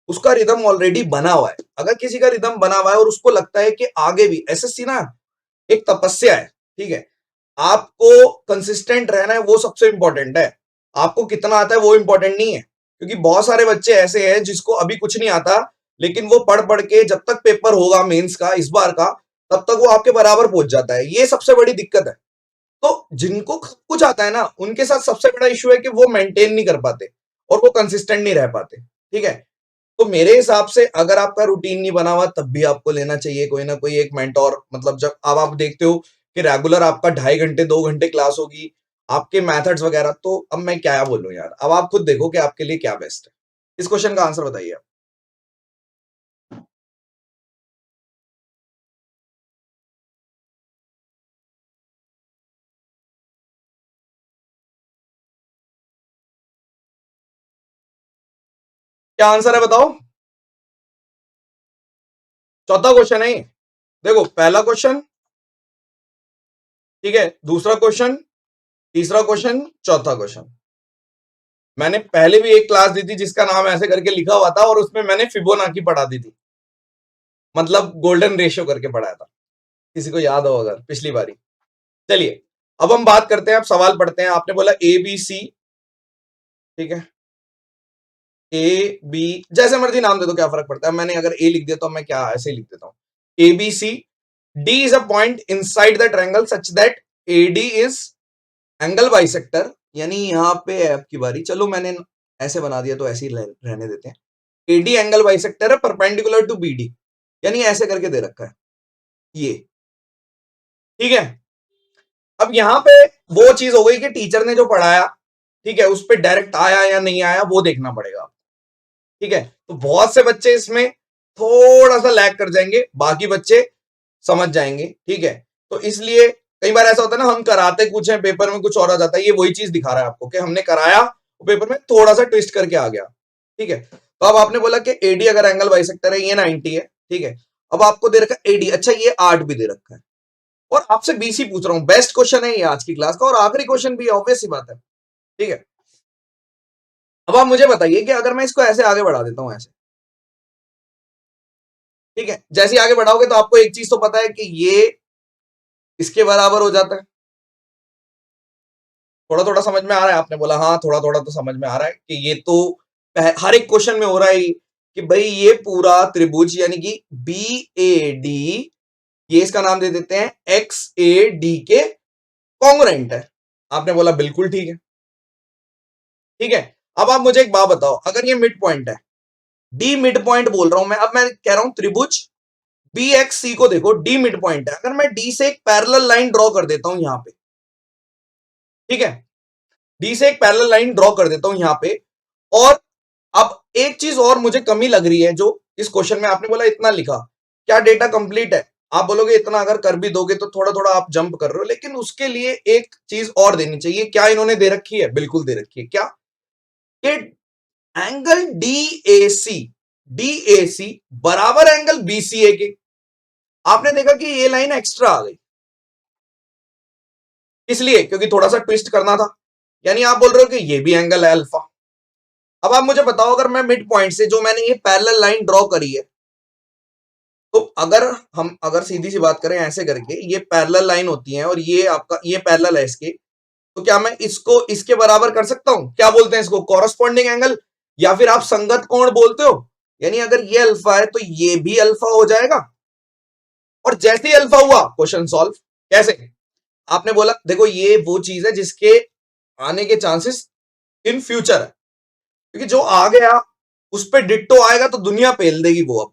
उसका रिदम ऑलरेडी बना हुआ है। अगर किसी का रिदम बना हुआ है और उसको लगता है कि आगे भी एसएससी ना एक तपस्या है, ठीक है। आपको कंसिस्टेंट रहना है, वो सबसे इंपॉर्टेंट है। आपको कितना आता है वो इंपॉर्टेंट नहीं है, क्योंकि बहुत सारे बच्चे ऐसे हैं जिसको अभी कुछ नहीं आता, लेकिन वो पढ़ पढ़ के जब तक पेपर होगा मेंस का इस बार का, तब तक वो आपके बराबर पहुंच जाता है। ये सबसे बड़ी दिक्कत है। तो जिनको कुछ आता है ना, उनके साथ सबसे बड़ा इश्यू है कि वो मेंटेन नहीं कर पाते और वो कंसिस्टेंट नहीं रह पाते, ठीक है। तो मेरे हिसाब से अगर आपका रूटीन नहीं बना हुआ तब भी आपको लेना चाहिए कोई ना कोई एक मेंटोर। मतलब जब अब आप देखते हो कि रेगुलर आपका 2.5 घंटे 2 घंटे क्लास होगी, आपके मेथड्स वगैरह, तो अब मैं क्या बोलूं यार। अब आप खुद देखो कि आपके लिए क्या बेस्ट है। इस क्वेश्चन का आंसर बताइए आप। क्या आंसर है बताओ। चौथा क्वेश्चन है ये। देखो पहला क्वेश्चन, ठीक है, दूसरा क्वेश्चन, तीसरा क्वेश्चन, चौथा क्वेश्चन। मैंने पहले भी एक क्लास दी थी जिसका नाम ऐसे करके लिखा हुआ था और उसमें मैंने फिबोनाची पढ़ा दी थी, मतलब गोल्डन रेशियो करके पढ़ाया था। किसी को याद हो अगर पिछली बारी। चलिए अब हम बात करते हैं, अब सवाल पढ़ते हैं। आपने बोला ABC, ठीक है, A B, जैसे मर्जी नाम दे दो क्या फर्क पड़ता है। मैंने अगर A लिख दिया तो मैं क्या ऐसे ही लिख देता हूं। ABC, D is a point inside the triangle such that AD is angle bisector, यानी यहां पे है आपकी बारी, चलो मैंने ऐसे बना दिया तो ऐसे ही रहने देते हैं। AD एंगल बाइसेक्टर है परपेंडिकुलर टू BD, यानी ऐसे करके दे रखा है ये, ठीक है। अब यहां पे वो चीज हो गई कि टीचर ने जो पढ़ाया, ठीक है, उस पर डायरेक्ट आया या नहीं आया वो देखना पड़ेगा, ठीक है। तो बहुत से बच्चे इसमें थोड़ा सा लैग कर जाएंगे, बाकी बच्चे समझ जाएंगे, ठीक है। तो इसलिए कई बार ऐसा होता है ना, हम कराते कुछ है, पेपर में कुछ और आ जाता है, ये वही चीज दिखा रहा है आपको कि हमने कराया, पेपर में थोड़ा सा ट्विस्ट करके आ गया, ठीक है। तो अब आपने बोला कि एडी अगर एंगल बाइसेक्टर है, ये 90 है, ठीक है। अब आपको दे रखा है एडी, अच्छा ये 8 भी दे रखा है, और आपसे बीसी पूछ रहा हूं, बेस्ट क्वेश्चन है ये आज की क्लास का, और आखिरी क्वेश्चन भी ऑब्वियस सी बात है, ठीक है। अब आप मुझे बताइए कि अगर मैं इसको ऐसे आगे बढ़ा देता हूं, ऐसे, ठीक है, जैसे आगे बढ़ाओगे तो आपको एक चीज तो पता है कि ये इसके बराबर हो जाता है। थोड़ा थोड़ा समझ में आ रहा है? आपने बोला हाँ, थोड़ा थोड़ा तो समझ में आ रहा है कि ये तो हर एक क्वेश्चन में हो रहा है कि भाई ये पूरा त्रिभुज यानी कि बी ए डी, ये इसका नाम दे देते हैं एक्स ए डी के कॉन्ग्रुएंट है। आपने बोला बिल्कुल ठीक है, ठीक है। अब आप मुझे एक बात बताओ, अगर ये मिड पॉइंट है, डी मिड पॉइंट बोल रहा हूं मैं, अब मैं कह रहा हूं त्रिभुज बी एक्स सी को देखो, डी मिड पॉइंट है, अगर मैं डी से एक पैरेलल लाइन ड्रॉ कर देता हूं यहां पे, ठीक है, डी से एक पैरेलल लाइन ड्रॉ कर देता हूं यहां पे, और अब एक चीज और मुझे कमी लग रही है जो इस क्वेश्चन में आपने बोला इतना लिखा, क्या डेटा कंप्लीट है? आप बोलोगे इतना अगर कर भी दोगे तो थोड़ा थोड़ा आप जंप कर रहे हो, लेकिन उसके लिए एक चीज और देनी चाहिए। क्या इन्होंने दे रखी है? बिल्कुल दे रखी है। क्या? कि एंगल डी ए सी बराबर एंगल बीसीए के। आपने देखा कि ये लाइन एक्स्ट्रा आ गई, इसलिए क्योंकि थोड़ा सा ट्विस्ट करना था, यानी आप बोल रहे हो कि ये भी एंगल है अल्फा। अब आप मुझे बताओ, अगर मैं मिड पॉइंट से जो मैंने ये पैरेलल लाइन ड्रॉ करी है, तो अगर सीधी सी बात करें ऐसे करके, ये पैरेलल लाइन होती है और ये आपका ये पैरेलल है इसके, तो क्या मैं इसको इसके बराबर कर सकता हूं? क्या बोलते हैं इसको? कॉरस्पॉन्डिंग एंगल, या फिर आप संगत कोण बोलते हो। यानी अगर ये अल्फा है तो ये भी अल्फा हो जाएगा, और जैसे ही अल्फा हुआ क्वेश्चन सॉल्व। कैसे? आपने बोला देखो ये वो चीज है जिसके आने के चांसेस इन फ्यूचर है, क्योंकि जो आ गया उस पर डिट्टो आएगा तो दुनिया पेल देगी वो। अब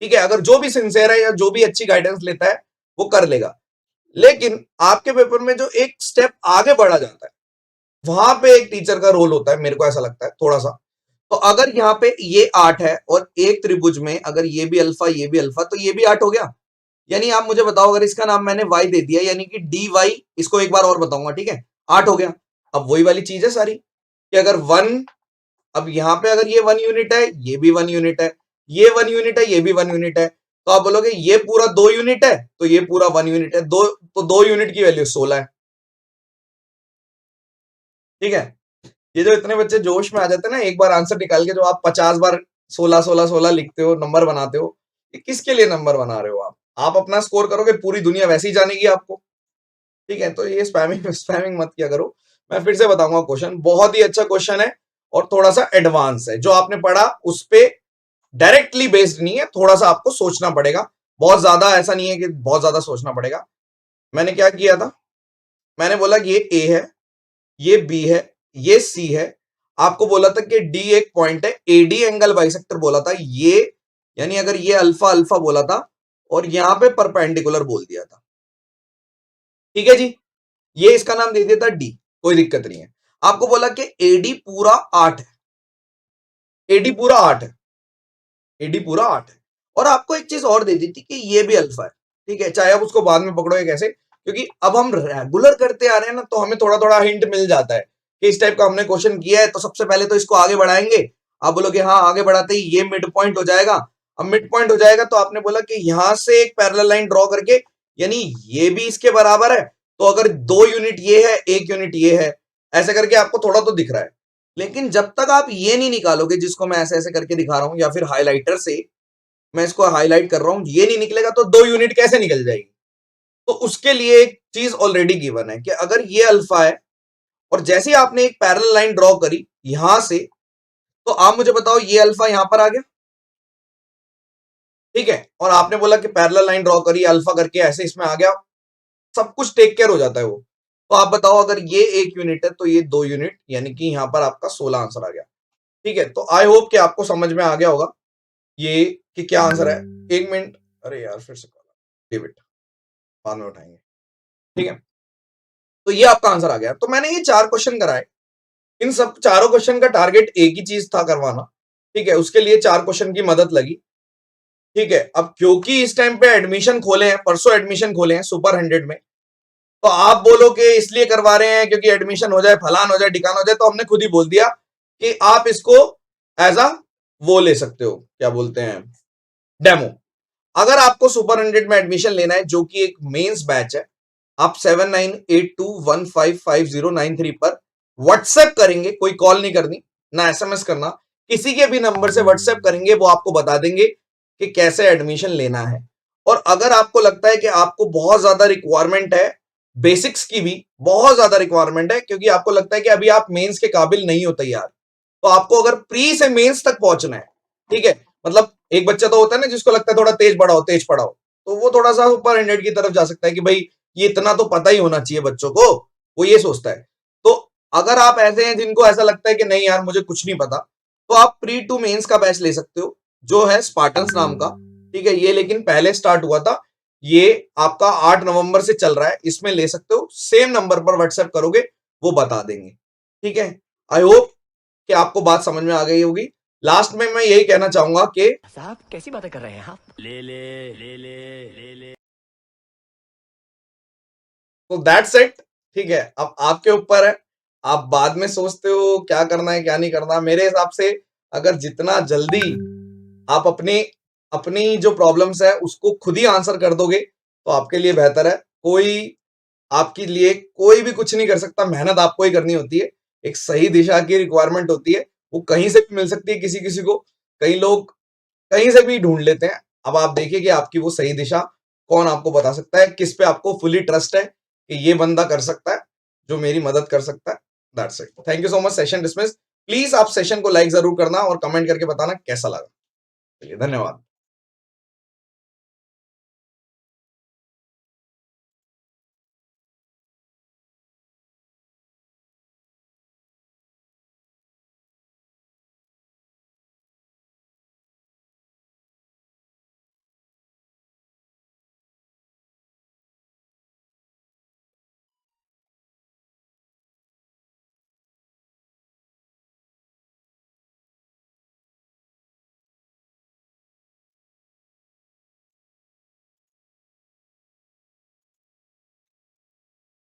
ठीक है, अगर जो भी सिंसियर है या जो भी अच्छी गाइडेंस लेता है वो कर लेगा, लेकिन आपके पेपर में जो एक स्टेप आगे बढ़ा जाता है, वहां पे एक टीचर का रोल होता है, मेरे को ऐसा लगता है थोड़ा सा। तो अगर यहाँ पे ये 8 है और एक त्रिभुज में अगर ये भी अल्फा ये भी अल्फा, तो ये भी 8 हो गया। यानी आप मुझे बताओ, अगर इसका नाम मैंने y दे दिया, यानी कि डी वाई, इसको एक बार और बताऊंगा, ठीक है, 8 हो गया। अब वही वाली चीज है सारी कि अगर 1, अब यहाँ पे अगर ये 1 यूनिट है, ये भी 1 यूनिट है, ये 1 यूनिट है, ये भी 1 यूनिट है, तो आप बोलोगे ये पूरा 2 यूनिट है तो ये पूरा 1 यूनिट है, दो तो 2 यूनिट की वैल्यू 16 है, ठीक है। ये जो इतने बच्चे जोश में आ जाते हैं ना, एक बार आंसर निकाल के जो आप 50 बार 16 16 16 लिखते हो, नंबर बनाते हो, ये किसके लिए नंबर बना रहे हो? आप अपना स्कोर करोगे, पूरी दुनिया वैसे ही जानेगी आपको, ठीक है। तो ये स्पैमिंग स्पैमिंग मत किया करो। मैं फिर से बताऊंगा, क्वेश्चन बहुत ही अच्छा क्वेश्चन है और थोड़ा सा एडवांस है। जो आपने पढ़ा उस पे डायरेक्टली बेस्ड नहीं है, थोड़ा सा आपको सोचना पड़ेगा, बहुत ज्यादा ऐसा नहीं है कि बहुत ज्यादा सोचना पड़ेगा। मैंने क्या किया था, मैंने बोला कि ये ए है, ये बी है, ये सी है, आपको बोला था कि डी एक पॉइंट है, एडी एंगल बाइसेक्टर बोला था ये, यानी अगर ये अल्फा अल्फा बोला था और यहां पे परपेंडिकुलर बोल दिया था, ठीक है जी। ये इसका नाम दे दिया था डी, कोई दिक्कत नहीं है। आपको बोला कि एडी पूरा 8 है, एडी पूरा 8 है, एडी पूरा 8 है, और आपको एक चीज और दे दी थी कि ये भी अल्फा है, ठीक है। चाहे आप उसको बाद में पकड़ोगे कैसे, क्योंकि अब हम रेगुलर करते आ रहे हैं ना, तो हमें थोड़ा थोड़ा हिंट मिल जाता है कि इस टाइप का हमने क्वेश्चन किया है, तो सबसे पहले तो इसको आगे बढ़ाएंगे। आप बोलोगे हाँ, आगे बढ़ाते ही ये मिड पॉइंट हो जाएगा। अब मिड पॉइंट हो जाएगा तो आपने बोला कि यहां से एक पैरेलल लाइन ड्रॉ करके, यानी ये भी इसके बराबर है, तो अगर 2 यूनिट ये है 1 यूनिट ये है, ऐसे करके आपको थोड़ा तो दिख रहा है। लेकिन जब तक आप ये नहीं निकालोगे, जिसको मैं ऐसे ऐसे करके दिखा रहा हूं या फिर हाइलाइटर से मैं इसको हाईलाइट कर रहा हूं, ये नहीं निकलेगा तो 2 यूनिट कैसे निकल जाएगी? तो उसके लिए एक चीज ऑलरेडी गिवन है कि अगर ये अल्फा है और जैसे ही आपने एक पैरेलल लाइन ड्रॉ करी यहां से, तो आप मुझे बताओ ये अल्फा यहां पर आ गया, ठीक है, और आपने बोला कि पैरेलल लाइन ड्रॉ करिए अल्फा करके, ऐसे इसमें आ गया, सब कुछ टेक केयर हो जाता है वो। तो आप बताओ अगर ये 1 यूनिट है तो ये 2 यूनिट, यानी कि यहां पर आपका 16 आंसर आ गया। ठीक है, तो आई होप कि आपको समझ में आ गया होगा ये कि क्या आंसर है। 1 मिनट, अरे यार फिर से डेविड, बाद में उठाएंगे। ठीक है, तो ये आपका आंसर आ गया। तो मैंने ये 4 क्वेश्चन कराए, इन सब चारों क्वेश्चन का टारगेट एक ही चीज था करवाना। ठीक है, उसके लिए 4 क्वेश्चन की मदद लगी। ठीक है, अब क्योंकि इस टाइम पे एडमिशन खोले हैं, परसों एडमिशन खोले हैं सुपर 100 में, तो आप बोलो कि इसलिए करवा रहे हैं क्योंकि एडमिशन हो जाए, फलान हो जाए, ढिकान हो जाए, तो हमने खुद ही बोल दिया कि आप इसको एज अ वो ले सकते हो, क्या बोलते हैं, डेमो। अगर आपको सुपर 100 में एडमिशन लेना है, जो कि एक मेंस बैच है, आप 7982155093 पर व्हाट्सएप करेंगे, कोई कॉल नहीं करनी ना एसएमएस करना, किसी के भी नंबर से व्हाट्सएप करेंगे, वो आपको बता देंगे कि कैसे एडमिशन लेना है। और अगर आपको लगता है कि आपको बहुत ज्यादा रिक्वायरमेंट है, बेसिक्स की भी बहुत ज्यादा रिक्वायरमेंट है, क्योंकि आपको लगता है कि अभी आप मेंस के काबिल नहीं हो तैयार, तो आपको अगर प्री से मेंस तक पहुंचना है, ठीक है, मतलब एक बच्चा तो होता है ना जिसको लगता है थोड़ा तेज पढ़ाओ तेज पढ़ाओ, तो वो थोड़ा सा सुपर 100 की तरफ जा सकता है कि भाई ये इतना तो पता ही होना चाहिए बच्चों को, वो ये सोचता है। तो अगर आप ऐसे हैं जिनको ऐसा लगता है कि नहीं यार मुझे कुछ नहीं पता, तो आप प्री टू मेंस का बैच ले सकते हो, जो है स्पार्टन्स नाम का। ठीक है, ये लेकिन पहले स्टार्ट हुआ था, ये आपका 8 नवंबर से चल रहा है, इसमें ले सकते हो, सेम नंबर पर व्हाट्सएप करोगे वो बता देंगे। ठीक है, आई होप कि आपको बात समझ में आ गई होगी। लास्ट में मैं यही कहना चाहूंगा कि साहब कैसी बातें कर रहे हैं आप, ले ले ले ले ले ले। तो दैट्स इट। ठीक है, अब आपके ऊपर है, आप बाद में सोचते हो क्या करना है क्या नहीं करना। मेरे हिसाब से अगर जितना जल्दी आप अपनी अपनी जो प्रॉब्लम्स है उसको खुद ही आंसर कर दोगे तो आपके लिए बेहतर है। कोई आपके लिए कोई भी कुछ नहीं कर सकता, मेहनत आपको ही करनी होती है। एक सही दिशा की रिक्वायरमेंट होती है, वो कहीं से भी मिल सकती है किसी किसी को, कई लोग कहीं से भी ढूंढ लेते हैं। अब आप देखिए कि आपकी वो सही दिशा कौन आपको बता सकता है, किस पे आपको फुली ट्रस्ट है कि ये बंदा कर सकता है जो मेरी मदद कर सकता है। That's it, thank you so much. Session dismiss. Please आप सेशन को लाइक जरूर करना और कमेंट करके बताना कैसा लगा। चलिए, धन्यवाद।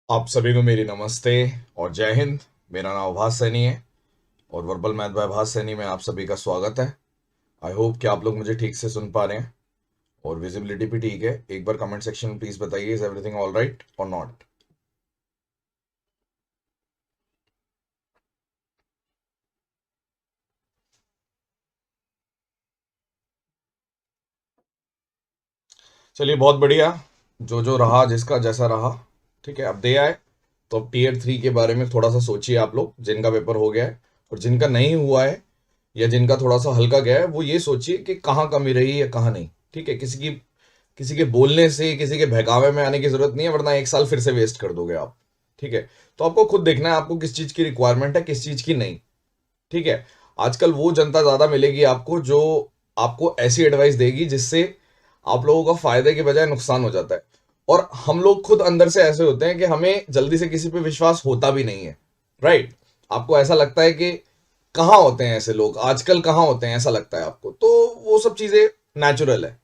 आप सभी को मेरी नमस्ते और जय हिंद। मेरा नाम आभास सैनी है और वर्बल मैथ बाय आभास सैनी में आप सभी का स्वागत है। आई होप कि आप लोग मुझे ठीक से सुन पा रहे हैं और विजिबिलिटी भी ठीक है। एक बार कमेंट सेक्शन में प्लीज बताइए, इज एवरीथिंग ऑल राइट और नॉट। चलिए, बहुत बढ़िया। जो जो रहा जिसका जैसा रहा, ठीक है, अब दे आए तो अब टीयर 3 के बारे में थोड़ा सा सोचिए आप लोग, जिनका पेपर हो गया है और जिनका नहीं हुआ है या जिनका थोड़ा सा हल्का गया है, वो ये सोचिए कि कहाँ कमी रही है कहाँ नहीं। ठीक है, किसी के बोलने से, किसी के बहकावे में आने की जरूरत नहीं है, वरना 1 साल फिर से वेस्ट कर दोगे आप। ठीक है, तो आपको खुद देखना है आपको किस चीज की रिक्वायरमेंट है, किस चीज की नहीं। ठीक है, आजकल वो जनता ज्यादा मिलेगी आपको जो आपको ऐसी एडवाइस देगी जिससे आप लोगों का फायदे के बजाय नुकसान हो जाता है। और हम लोग खुद अंदर से ऐसे होते हैं कि हमें जल्दी से किसी पे विश्वास होता भी नहीं है। राइट, आपको ऐसा लगता है कि कहाँ होते हैं ऐसे लोग आजकल, कहाँ होते हैं ऐसा लगता है आपको, तो वो सब चीजें नेचुरल है।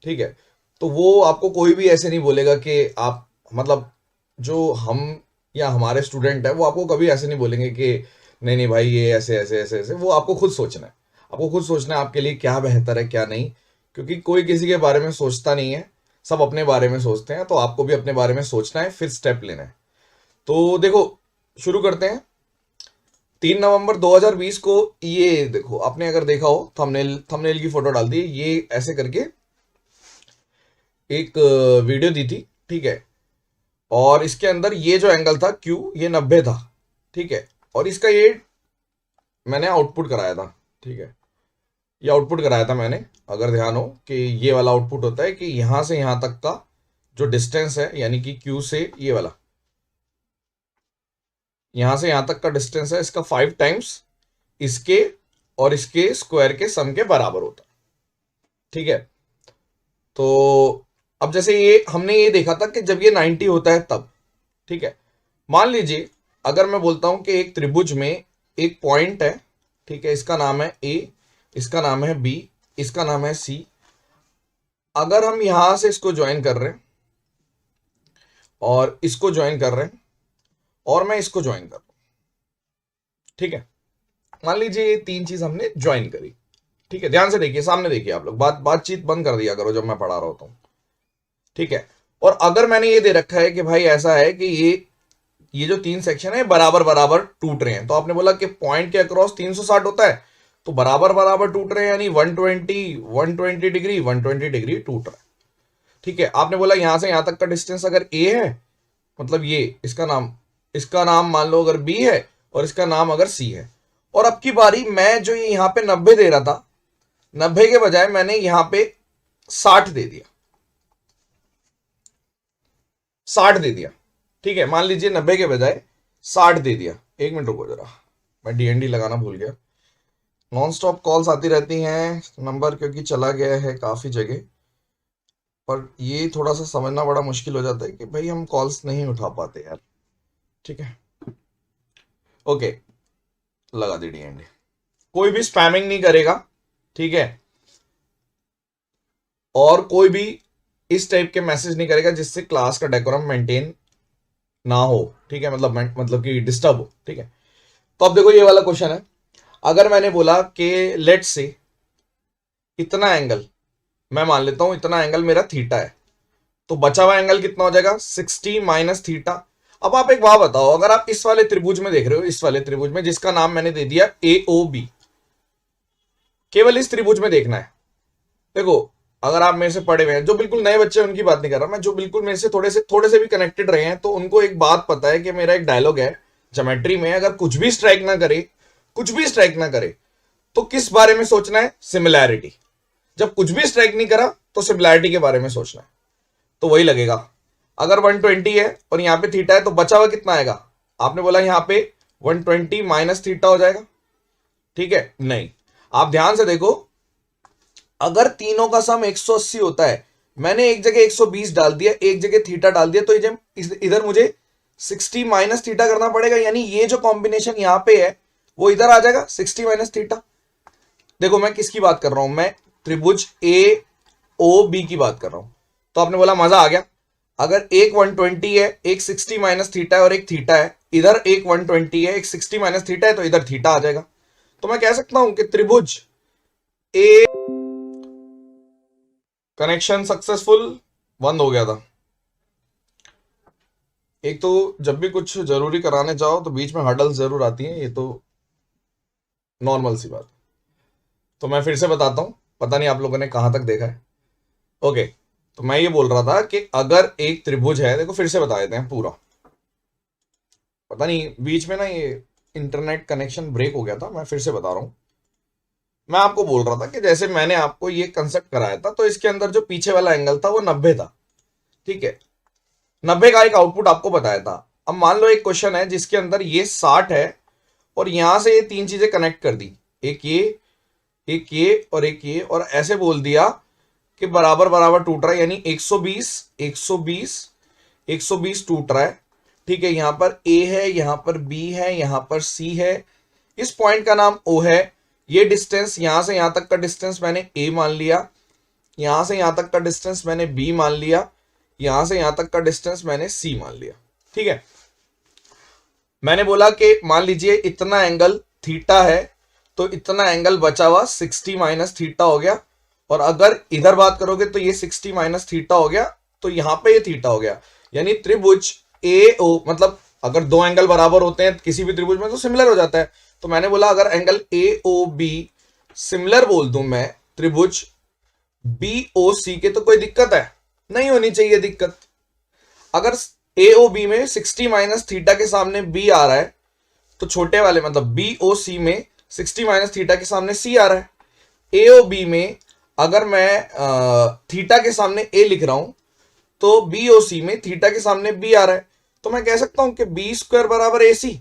ठीक है, तो वो आपको कोई भी ऐसे नहीं बोलेगा कि आप, मतलब जो हम या हमारे स्टूडेंट है वो आपको कभी ऐसे नहीं बोलेंगे कि नहीं नहीं भाई ये ऐसे ऐसे ऐसे ऐसे। वो आपको खुद सोचना है, आपको खुद सोचना है आपके लिए क्या बेहतर है क्या नहीं, क्योंकि कोई किसी के बारे में सोचता नहीं है, सब अपने बारे में सोचते हैं। तो आपको भी अपने बारे में सोचना है, फिर स्टेप लेना है। तो देखो, शुरू करते हैं। 3 नवंबर 2020 को, ये देखो, आपने अगर देखा हो थंबनेल थंबनेल की फोटो डाल दी, ये ऐसे करके एक वीडियो दी थी। ठीक है, और इसके अंदर ये जो एंगल था क्यू, ये 90 था। ठीक है, और इसका ये मैंने आउटपुट कराया था। ठीक है, ये आउटपुट कराया था मैंने, अगर ध्यान हो, कि ये वाला आउटपुट होता है कि यहां से यहां तक का जो डिस्टेंस है, यानी कि Q से ये वाला, यहां से यहां तक का डिस्टेंस है, इसका 5 टाइम्स इसके और इसके स्क्वायर के सम के बराबर होता है। ठीक है, तो अब जैसे ये हमने ये देखा था कि जब ये 90 होता है तब, ठीक है, मान लीजिए अगर मैं बोलता हूं कि एक त्रिभुज में एक पॉइंट है, ठीक है, इसका नाम है ए, इसका नाम है बी, इसका नाम है सी। अगर हम यहां से इसको ज्वाइन कर रहे हैं और इसको ज्वाइन कर रहे हैं और मैं इसको ज्वाइन कर रहा हूं, ठीक है, मान लीजिए ये तीन चीज हमने ज्वाइन करी। ठीक है, ध्यान से देखिए, सामने देखिए आप लोग, बातचीत बंद कर दिया करो जब मैं पढ़ा रहा होता हूं। ठीक है, और अगर मैंने ये दे रखा है कि भाई ऐसा है कि ये जो तीन सेक्शन है बराबर बराबर टूट रहे हैं, तो आपने बोला कि पॉइंट के अक्रॉस 360 होता है, तो बराबर बराबर टूट रहे हैं, यानी 120 डिग्री 120 डिग्री टूट रहा है। ठीक है, आपने बोला यहां से यहां तक का डिस्टेंस अगर ए है, मतलब ये इसका नाम मान लो अगर बी है और इसका नाम अगर सी है, और अब की बारी मैं जो ये यहां पे 90 दे रहा था, 90 के बजाय मैंने यहां पे 60 दे दिया, 60 दे दिया। ठीक है, मान लीजिए 90 के बजाय 60 दे दिया। एक मिनट रुको जरा, मैं डीएनडी लगाना भूल गया। नॉन स्टॉप कॉल्स आती रहती हैं, नंबर क्योंकि चला गया है काफी जगह, पर ये थोड़ा सा समझना बड़ा मुश्किल हो जाता है कि भाई हम कॉल्स नहीं उठा पाते यार। ठीक है, ओके, लगा दी डीएनडी। कोई भी स्पैमिंग नहीं करेगा, ठीक है, और कोई भी इस टाइप के मैसेज नहीं करेगा जिससे क्लास का डेकोरम मेंटेन ना हो। ठीक है, मतलब कि डिस्टर्ब हो। ठीक है, तो अब देखो ये वाला क्वेश्चन है, अगर मैंने बोला कि लेट से इतना एंगल, मैं मान लेता हूं इतना एंगल मेरा थीटा है, तो बचा हुआ एंगल कितना हो जाएगा 60 माइनस थीटा। अब आप एक बात बताओ, अगर आप इस वाले त्रिभुज में देख रहे हो, इस वाले त्रिभुज में जिसका नाम मैंने दे दिया AOB, केवल इस त्रिभुज में देखना है। देखो, अगर आप मेरे से पढ़े हुए हैं, जो बिल्कुल नए बच्चे उनकी बात नहीं कर रहा मैं, जो बिल्कुल मेरे से थोड़े से भी कनेक्टेड रहे हैं, तो उनको एक बात पता है कि मेरा एक डायलॉग है ज्योमेट्री में, अगर कुछ भी स्ट्राइक ना करे तो किस बारे में सोचना है, सिमिलैरिटी। जब कुछ भी स्ट्राइक नहीं करा तो सिमिलैरिटी के बारे में सोचना है। तो वही लगेगा, अगर 120 है और यहां पे थीटा है, तो बचा हुआ कितना आएगा, आपने बोला यहां पे 120 माइनस थीटा हो जाएगा। ठीक है, नहीं, आप ध्यान से देखो, अगर तीनों का सम 180 होता है, मैंने एक जगह 120 डाल दिया, एक जगह थीटा डाल दिया, तो इधर मुझे 60 माइनस थीटा करना पड़ेगा, यानी ये जो कॉम्बिनेशन यहां पे है वो इधर आ जाएगा 60 माइनस थीटा। देखो मैं किसकी बात कर रहा हूं, मैं त्रिभुज AOB की बात कर रहा हूं। तो आपने बोला मजा आ गया, अगर एक 120 है, एक 60 माइनस थीटा है और एक थीटा है, इधर एक 120 है, एक 60 माइनस थीटा है, तो इधर थीटा आ जाएगा। तो मैं कह सकता हूं कि त्रिभुज ए, कनेक्शन सक्सेसफुल, बंद हो गया था। एक तो जब भी कुछ जरूरी कराने जाओ तो बीच में हर्डल्स जरूर आती हैं, ये तो नॉर्मल सी बात। तो मैं फिर से बताता हूं, पता नहीं आप लोगों ने कहां तक देखा है। ओके, तो मैं ये बोल रहा था कि अगर एक त्रिभुज है, देखो फिर से बता देते हैं पूरा, पता नहीं बीच में ना ये इंटरनेट कनेक्शन ब्रेक हो गया था, मैं फिर से बता रहा हूं। मैं आपको बोल रहा था कि जैसे मैंने आपको ये कंसेप्ट कराया था, तो इसके अंदर जो पीछे वाला एंगल था वो 90 था। ठीक है, 90 का एक आउटपुट आपको बताया था। अब मान लो एक क्वेश्चन है जिसके अंदर ये 60 है और यहां से ये तीन चीजें कनेक्ट कर दी, एक ये और एक ये, और ऐसे बोल दिया कि बराबर बराबर टूट रहा है, यानी 120 टूट रहा है। ठीक है, यहां पर A है, यहां पर B है, यहां पर C है, इस पॉइंट का नाम O है। ये डिस्टेंस यहां से यहां तक का डिस्टेंस मैंने A मान लिया, यहां से यहां तक का डिस्टेंस मैंने B मान लिया, यहां से यहां तक का डिस्टेंस मैंने C मान लिया। ठीक है, मैंने बोला कि मान लीजिए इतना एंगल थीटा है, तो इतना एंगल बचा हुआ 60 माइनस थीटा हो गया, और अगर इधर बात करोगे तो ये 60 माइनस थीटा हो गया, तो यहां पे ये थीटा हो गया, यानी त्रिभुज AO, मतलब अगर दो एंगल बराबर होते हैं किसी भी त्रिभुज में तो सिमिलर हो जाता है। तो मैंने बोला अगर एंगल AOB सिमिलर बोल दूं मैं त्रिभुज BOC के, तो कोई दिक्कत है, नहीं होनी चाहिए दिक्कत। अगर AOB में 60 माइनस थीटा के सामने B आ रहा है, तो छोटे वाले मतलब BOC में 60 माइनस थीटा के सामने C आ रहा है, ए और बी में अगर मैं थीटा के सामने ए लिख रहा हूं तो बी ओ सी में थीटा के सामने बी आ रहा है, तो मैं कह सकता हूं कि बी स्क्वायर बराबर ए सी।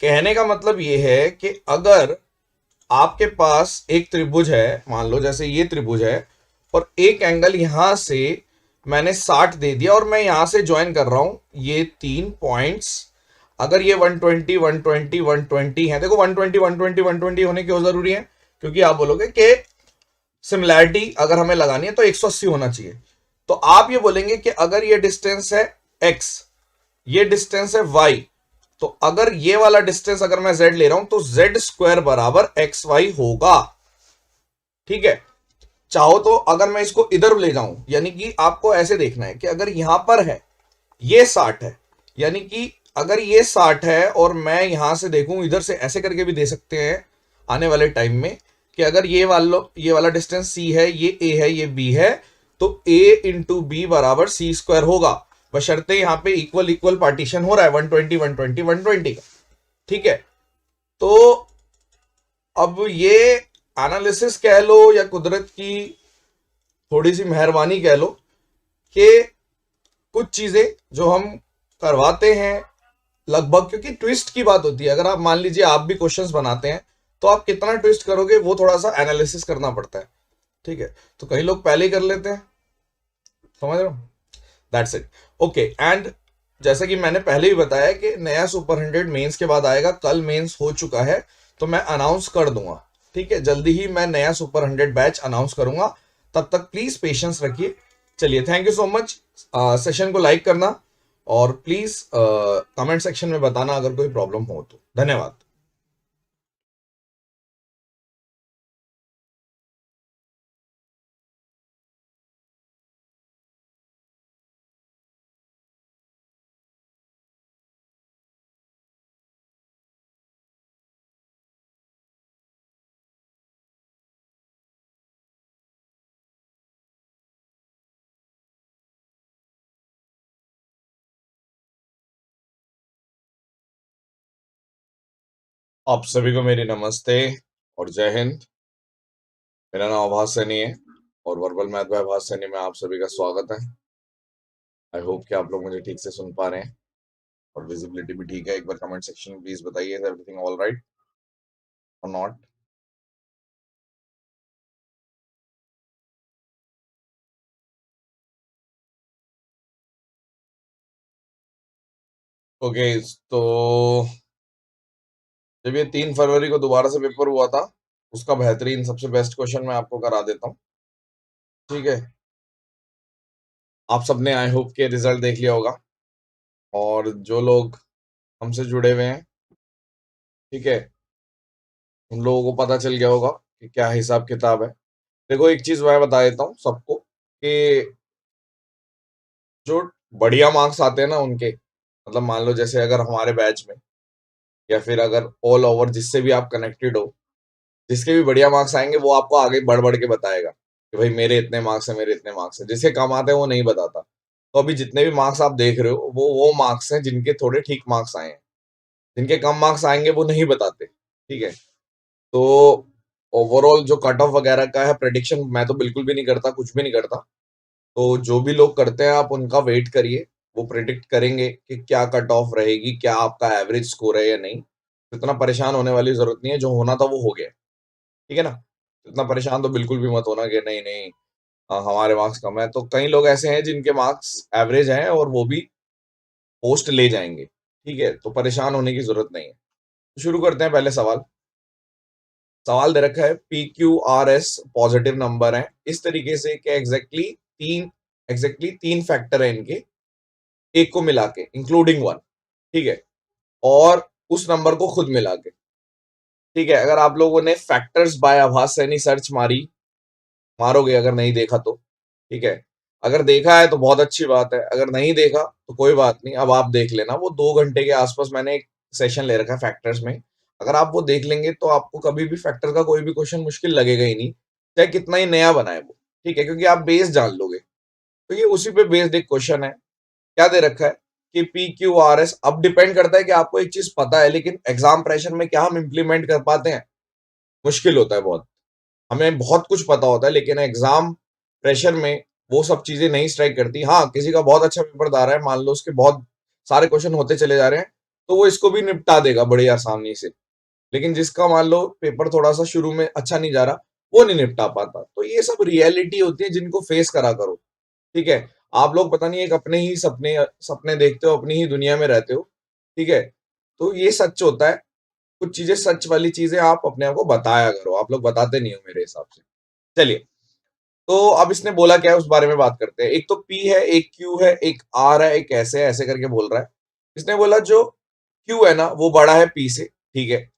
कहने का मतलब यह है कि अगर आपके पास एक त्रिभुज है, मान लो जैसे ये त्रिभुज है, और एक एंगल यहां से मैंने 60 दे दिया और मैं यहां से ज्वाइन कर रहा हूं ये 3 पॉइंट्स। अगर ये 120 120 120 है, देखो 120 120 120 होने क्यों जरूरी है, क्योंकि आप बोलोगे कि सिमिलैरिटी अगर हमें लगानी है तो 180 होना चाहिए। तो आप ये बोलेंगे कि अगर ये डिस्टेंस है x, ये डिस्टेंस है y, तो अगर ये वाला डिस्टेंस अगर मैं z ले रहा हूं तो z स्क्वायर बराबर एक्स वाई होगा। ठीक है, चाहो तो अगर मैं इसको इधर ले जाऊं, यानी कि आपको ऐसे देखना है कि अगर यहां पर है ये 60 है, यानी कि अगर ये 60 है और मैं यहां से देखूं इधर से, ऐसे करके भी दे सकते हैं आने वाले टाइम में कि अगर ये वाला डिस्टेंस c है, ये a है, ये b है, तो a इंटू बी बराबर सी स्क्वायर होगा, बशर्ते यहां पे इक्वल इक्वल पार्टीशन हो रहा है 120 120 120 का। ठीक है, तो अब ये एनालिसिस कह लो या कुदरत की थोड़ी सी मेहरबानी कह लो कि कुछ चीजें जो हम करवाते हैं लगभग, क्योंकि ट्विस्ट की बात होती है, अगर आप मान लीजिए आप भी क्वेश्चंस बनाते हैं तो आप कितना ट्विस्ट करोगे वो थोड़ा सा एनालिसिस करना पड़ता है। ठीक है, तो कई लोग पहले ही कर लेते हैं, समझ रहे हो, दैट्स इट। ओके, एंड जैसा कि मैंने पहले ही बताया कि नया सुपर 100 मेंस के बाद आएगा, कल मेंस हो चुका है तो मैं अनाउंस कर दूंगा। ठीक है, जल्दी ही मैं नया सुपर 100 बैच अनाउंस करूंगा, तब तक प्लीज पेशेंस रखिए। चलिए, thank you so much. Session को लाइक करना और प्लीज कमेंट सेक्शन में बताना अगर कोई प्रॉब्लम हो तो। धन्यवाद। आप सभी को मेरी नमस्ते और जय हिंद। मेरा नाम आभास सैनी है और वर्बल मैथ बाय आभास सैनी में आप सभी का स्वागत है। आई होप कि आप लोग मुझे ठीक से सुन पा रहे हैं और विजिबिलिटी भी ठीक है। एक बार कमेंट सेक्शन में प्लीज बताइए, एवरीथिंग ऑल राइट और नॉट। ओके, तो जब ये 3 फरवरी को दोबारा से पेपर हुआ था, उसका बेहतरीन सबसे बेस्ट क्वेश्चन मैं आपको करा देता हूँ। ठीक है, आप सबने आई होप के रिजल्ट देख लिया होगा और जो लोग हमसे जुड़े हुए हैं, ठीक है, उन लोगों को पता चल गया होगा कि क्या हिसाब किताब है। देखो, एक चीज मैं बता देता हूँ सबको कि जो बढ़िया मार्क्स आते हैं ना उनके, मतलब मान लो जैसे अगर हमारे बैच में या फिर अगर ऑल ओवर जिससे भी आप कनेक्टेड हो, जिसके भी बढ़िया मार्क्स आएंगे वो आपको आगे बढ़ बढ़ के बताएगा कि भाई मेरे इतने मार्क्स है, मेरे इतने मार्क्स है। जिसके कम आते हैं वो नहीं बताता। तो अभी जितने भी मार्क्स आप देख रहे हो वो मार्क्स हैं जिनके थोड़े ठीक मार्क्स आए हैं। जिनके कम मार्क्स आएंगे वो नहीं बताते। ठीक है, तो ओवरऑल जो कट ऑफ वगैरह का है प्रेडिक्शन मैं तो बिल्कुल भी नहीं करता, कुछ भी नहीं करता। तो जो भी लोग करते हैं आप उनका वेट करिए, वो प्रिडिक्ट करेंगे कि क्या कट ऑफ रहेगी, क्या आपका एवरेज स्कोर है या नहीं। इतना परेशान होने वाली जरूरत नहीं है, जो होना था वो हो गया। ठीक है ना, इतना परेशान तो बिल्कुल भी मत होना कि नहीं नहीं हमारे मार्क्स कम है। तो कई लोग ऐसे हैं जिनके मार्क्स एवरेज हैं और वो भी पोस्ट ले जाएंगे। ठीक है, तो परेशान होने की जरूरत नहीं है। तो शुरू करते हैं। पहले सवाल सवाल दे रखा है P Q R S positive number है इस तरीके से कि एग्जैक्टली तीन फैक्टर है इनके, एक को मिला के इंक्लूडिंग वन। ठीक है, और उस नंबर को खुद मिला के। ठीक है, अगर आप लोगों ने फैक्टर्स बाय आभास सैनी सर्च मारोगे, अगर नहीं देखा तो ठीक है, अगर देखा है तो बहुत अच्छी बात है, अगर नहीं देखा तो कोई बात नहीं, अब आप देख लेना। वो 2 घंटे के आसपास मैंने एक सेशन ले रखा है फैक्टर्स में। अगर आप वो देख लेंगे तो आपको कभी भी फैक्टर का कोई भी क्वेश्चन मुश्किल लगेगा ही नहीं, चाहे कितना ही नया बनाए वो। ठीक है, क्योंकि आप बेस जान लोगे। तो ये उसी पे बेस्ड एक क्वेश्चन है। क्या दे रखा है कि पी क्यू आर एस। अब डिपेंड करता है कि आपको एक चीज पता है, लेकिन एग्जाम प्रेशर में क्या हम इंप्लीमेंट कर पाते हैं मुश्किल होता है बहुत। हमें बहुत कुछ पता होता है लेकिन एग्जाम प्रेशर में वो सब चीजें नहीं स्ट्राइक करती। हाँ, किसी का बहुत अच्छा पेपर जा रहा है, मान लो उसके बहुत सारे क्वेश्चन होते चले जा रहे हैं, तो वो इसको भी निपटा देगा बड़ी आसानी से। लेकिन जिसका मान लो पेपर थोड़ा सा शुरू में अच्छा नहीं जा रहा, वो नहीं निपटा पाता। तो ये सब रियलिटी होती है जिनको फेस करा करो, ठीक है। आप लोग पता नहीं एक अपने ही सपने सपने देखते हो, अपनी ही दुनिया में रहते हो, ठीक है। तो ये सच होता है। कुछ चीजें सच वाली चीजें आप अपने आप को बताया करो, आप लोग बताते नहीं हो मेरे हिसाब से। चलिए, तो अब इसने बोला क्या है उस बारे में बात करते हैं। एक तो P है, एक Q है, एक R है, एक ऐसे है, ऐसे करके बोल रहा है। इसने बोला जो Q है ना वो बड़ा है P से, ठीक है,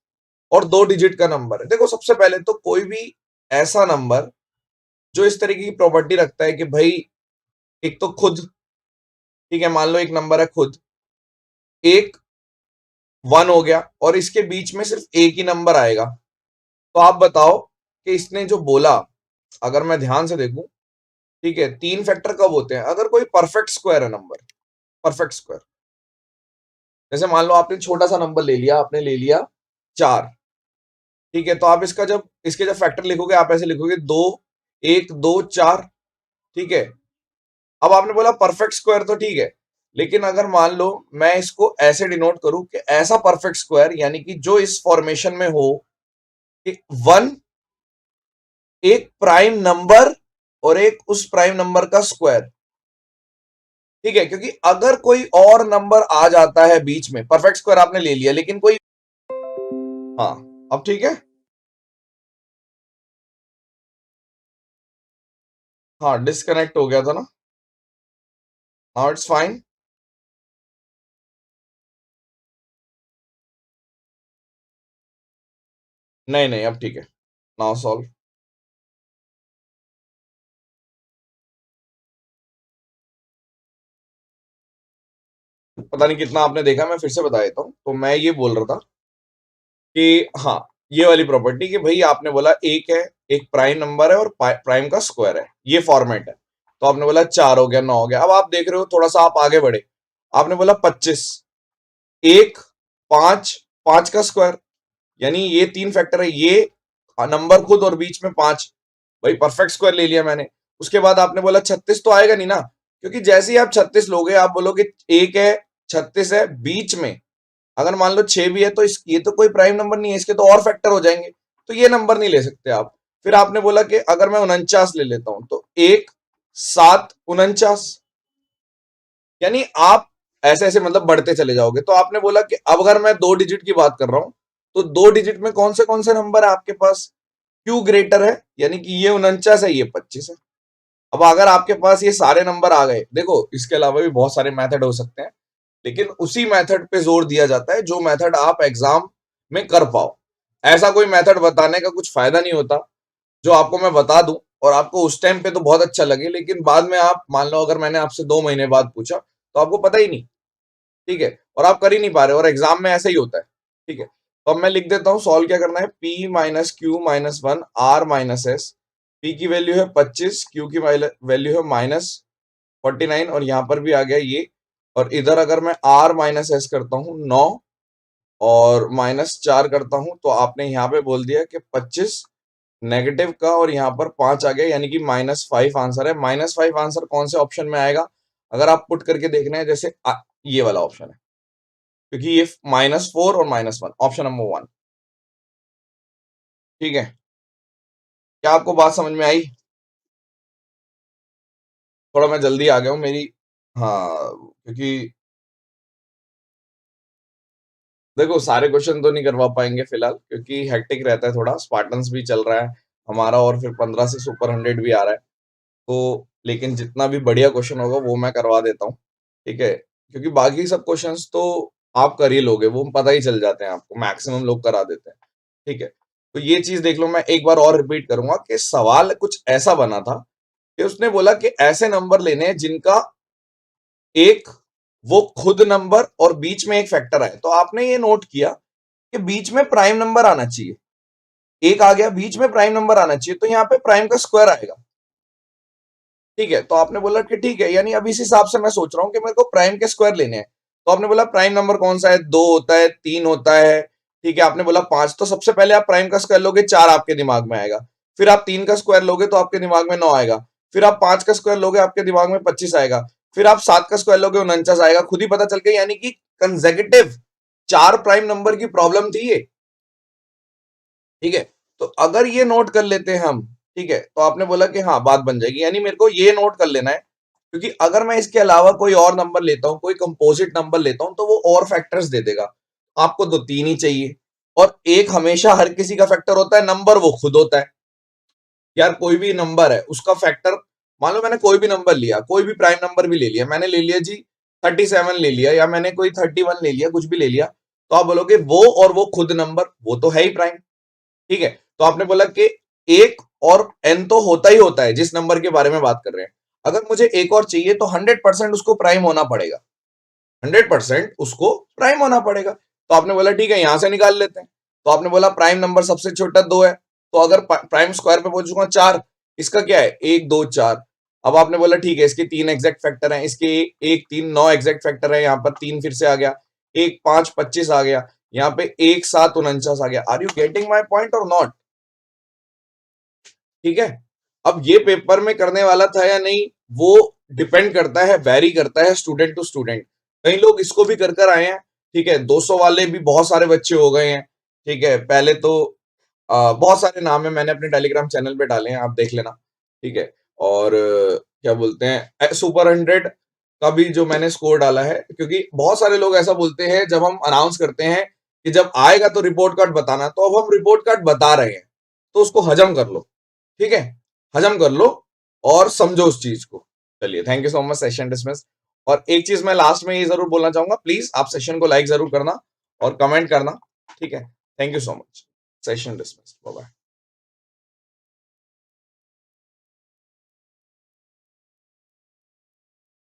और 2 डिजिट का नंबर है। देखो सबसे पहले तो कोई भी ऐसा नंबर जो इस तरीके की प्रॉपर्टी रखता है कि भाई एक तो खुद, ठीक है, मान लो एक नंबर है खुद, एक 1 हो गया और इसके बीच में सिर्फ एक ही नंबर आएगा। तो आप बताओ कि इसने जो बोला, अगर मैं ध्यान से देखूं, ठीक है, 3 फैक्टर कब होते हैं? अगर कोई परफेक्ट स्क्वायर है नंबर, परफेक्ट स्क्वायर। जैसे मान लो आपने छोटा सा नंबर ले लिया, आपने ले लिया 4, ठीक है, तो आप इसका जब इसके जब फैक्टर लिखोगे आप ऐसे लिखोगे 2 1 2 4, ठीक है। अब आपने बोला परफेक्ट स्क्वायर, तो ठीक है, लेकिन अगर मान लो मैं इसको ऐसे डिनोट करूं कि ऐसा परफेक्ट स्क्वायर यानी कि जो इस फॉर्मेशन में हो कि 1 एक प्राइम नंबर और एक उस प्राइम नंबर का स्क्वायर, ठीक है, क्योंकि अगर कोई और नंबर आ जाता है बीच में, परफेक्ट स्क्वायर आपने ले लिया लेकिन कोई, हाँ, अब ठीक है, हाँ डिस्कनेक्ट हो गया था ना, नाउ इट्स फाइन। नहीं नहीं, अब ठीक है, नाउ सॉल्व। पता नहीं कितना आपने देखा, मैं फिर से बता देता हूं। तो मैं ये बोल रहा था कि हाँ, ये वाली प्रॉपर्टी कि भाई आपने बोला एक है, एक प्राइम नंबर है और प्राइम का स्क्वायर है, ये फॉर्मेट है। तो आपने बोला 4 हो गया, 9 हो गया। अब आप देख रहे हो थोड़ा सा आप आगे बढ़े, आपने बोला 25, एक 5, 5 का स्क्वायर, यानी ये 3 फैक्टर है, ये नंबर खुद और बीच में 5, भाई परफेक्ट स्क्वायर ले लिया मैंने। उसके बाद आपने बोला 36, तो आएगा नहीं ना, क्योंकि जैसे ही आप 36 लोगे आप बोलोगे एक है, 36 है, बीच में अगर मान लो 6 भी है तो ये तो कोई प्राइम नंबर नहीं है, इसके तो और फैक्टर हो जाएंगे, तो ये नंबर नहीं ले सकते आप। फिर आपने बोला कि अगर मैं 49 ले लेता हूं तो 1 7 49, यानी आप ऐसे ऐसे मतलब बढ़ते चले जाओगे। तो आपने बोला कि अब अगर मैं 2 डिजिट की बात कर रहा हूं तो 2 डिजिट में कौन से नंबर है आपके पास? क्यू ग्रेटर है, यानी कि ये 49 है, ये 25 है। अब अगर आपके पास ये सारे नंबर आ गए, देखो इसके अलावा भी बहुत सारे मेथड हो सकते हैं, लेकिन उसी मेथड पे जोर दिया जाता है जो मेथड आप एग्जाम में कर पाओ। ऐसा कोई मेथड बताने का कुछ फायदा नहीं होता जो आपको मैं बता दूं और आपको उस टाइम पे तो बहुत अच्छा लगे, लेकिन बाद में आप मान लो अगर मैंने आपसे 2 महीने बाद पूछा तो आपको पता ही नहीं, ठीक है, और आप कर ही नहीं पा रहे, और एग्जाम में ऐसा ही होता है, ठीक है। तो अब मैं लिख देता हूं, सॉल्व क्या करना है, P minus Q minus 1 R minus S. P की वैल्यू है 25, Q की वैल्यू है -49, और यहां पर भी आ गया ये, और इधर अगर मैं R माइनस एस करता हूं 9 और -4 करता हूं तो आपने यहाँ पे बोल दिया कि 25 नेगेटिव का, और यहाँ पर 5 आ गया, यानी कि -5 आंसर है। -5 आंसर कौन से ऑप्शन में आएगा? अगर आप पुट करके देखना है, जैसे ये वाला ऑप्शन है, क्योंकि ये -4 और -1, ऑप्शन नंबर 1, ठीक है। क्या आपको बात समझ में आई? थोड़ा मैं जल्दी आ गया हूँ मेरी, हाँ, क्योंकि देखो सारे क्वेश्चन तो नहीं करवा पाएंगे फिलहाल, क्योंकि हेक्टिक रहता है थोड़ा, स्पार्टन्स भी चल रहा है हमारा, और फिर 15 से सुपर 100 भी आ रहा है। तो लेकिन जितना भी बढ़िया क्वेश्चन होगा वो मैं करवा देता हूँ, ठीक है, क्योंकि बाकी सब क्वेश्चंस तो आप कर ही लोगे, वो पता ही चल जाते हैं आपको, मैक्सिमम लोग करा देते हैं, ठीक है। तो ये चीज देख लो, मैं एक बार और रिपीट करूंगा कि सवाल कुछ ऐसा बना था कि उसने बोला कि ऐसे नंबर लेने हैं जिनका एक वो खुद नंबर और बीच में एक फैक्टर आए। तो आपने ये नोट किया कि बीच में प्राइम नंबर आना चाहिए, एक आ गया, बीच में प्राइम नंबर आना चाहिए, तो यहाँ पे प्राइम का स्क्वायर आएगा, ठीक है। तो आपने बोला कि ठीक है, यानी अब इस हिसाब से मैं सोच रहा हूं कि मेरे को प्राइम के स्क्वायर लेने हैं। तो आपने बोला प्राइम नंबर कौन सा है? 2 होता है, 3 होता है, ठीक है, आपने बोला 5, तो सबसे पहले आप प्राइम का स्क्वायर लोगे 4 आपके दिमाग में आएगा, फिर आप 3 का स्क्वायर लोगे तो आपके दिमाग में 9 आएगा, फिर आप 5 का स्क्वायर लोगे आपके दिमाग में 25 आएगा, फिर आप 7 का स्क्वायर लोगे 49 आएगा। खुद ही पता चल गया, यानी कि कंसेक्यूटिव 4 प्राइम नंबर की प्रॉब्लम थी ये। ठीक है, तो अगर ये नोट कर लेते हैं हम, ठीक है, तो आपने बोला कि हाँ बात बन जाएगी, यानी मेरे को ये नोट कर लेना है, क्योंकि अगर मैं इसके अलावा कोई और नंबर लेता हूं, कोई कंपोजिट नंबर लेता हूं, तो वो और फैक्टर्स दे देगा। आपको तो 3 ही चाहिए, और एक हमेशा हर किसी का फैक्टर होता है, नंबर वो खुद होता है। यार कोई भी नंबर है उसका फैक्टर, मान लो मैंने कोई भी नंबर लिया, कोई भी प्राइम नंबर भी ले लिया, मैंने ले लिया जी 37 ले लिया, या मैंने कोई 31 ले लिया, कुछ भी ले लिया, तो आप बोलोगे वो और वो खुद नंबर, वो तो है ही प्राइम। ठीक है, तो आपने बोला कि एक और एन तो होता ही होता है जिस नंबर के बारे में बात कर रहे हैं, अगर मुझे एक और चाहिए तो 100% उसको प्राइम होना पड़ेगा, 100% उसको प्राइम होना पड़ेगा। तो आपने बोला ठीक है, यहां से निकाल लेते हैं। तो आपने बोला प्राइम नंबर सबसे छोटा 2 है, तो अगर प्राइम स्क्वायर पे पहुंचूंगा 4, इसका क्या है 1 2 4। अब आपने बोला ठीक है, इसके 3 एग्जैक्ट फैक्टर हैं, इसके 1 3 9 एग्जैक्ट फैक्टर है, यहाँ पर 3 फिर से आ गया, 1 5 25 आ गया, यहाँ पे 1 7 49 आ गया। Are you getting my point or not? ठीक है, अब ये पेपर में करने वाला था या नहीं, वो डिपेंड करता है, वेरी करता है स्टूडेंट टू स्टूडेंट। कई लोग इसको भी कर आए हैं, ठीक है, 200 वाले भी बहुत सारे बच्चे हो गए हैं। ठीक है, पहले तो बहुत सारे नाम है, मैंने अपने टेलीग्राम चैनल पे डाले हैं, आप देख लेना। ठीक है, और क्या बोलते हैं, सुपर 100 का भी जो मैंने स्कोर डाला है, क्योंकि बहुत सारे लोग ऐसा बोलते हैं जब हम अनाउंस करते हैं कि जब आएगा तो रिपोर्ट कार्ड बताना, तो अब हम रिपोर्ट कार्ड बता रहे हैं, तो उसको हजम कर लो। ठीक है, हजम कर लो और समझो उस चीज को। चलिए, thank you so much, session dismiss. और एक चीज मैं लास्ट में ये जरूर बोलना चाहूंगा, प्लीज आप सेशन को लाइक जरूर करना और कमेंट करना। ठीक है, thank you so much, session dismiss, bye bye.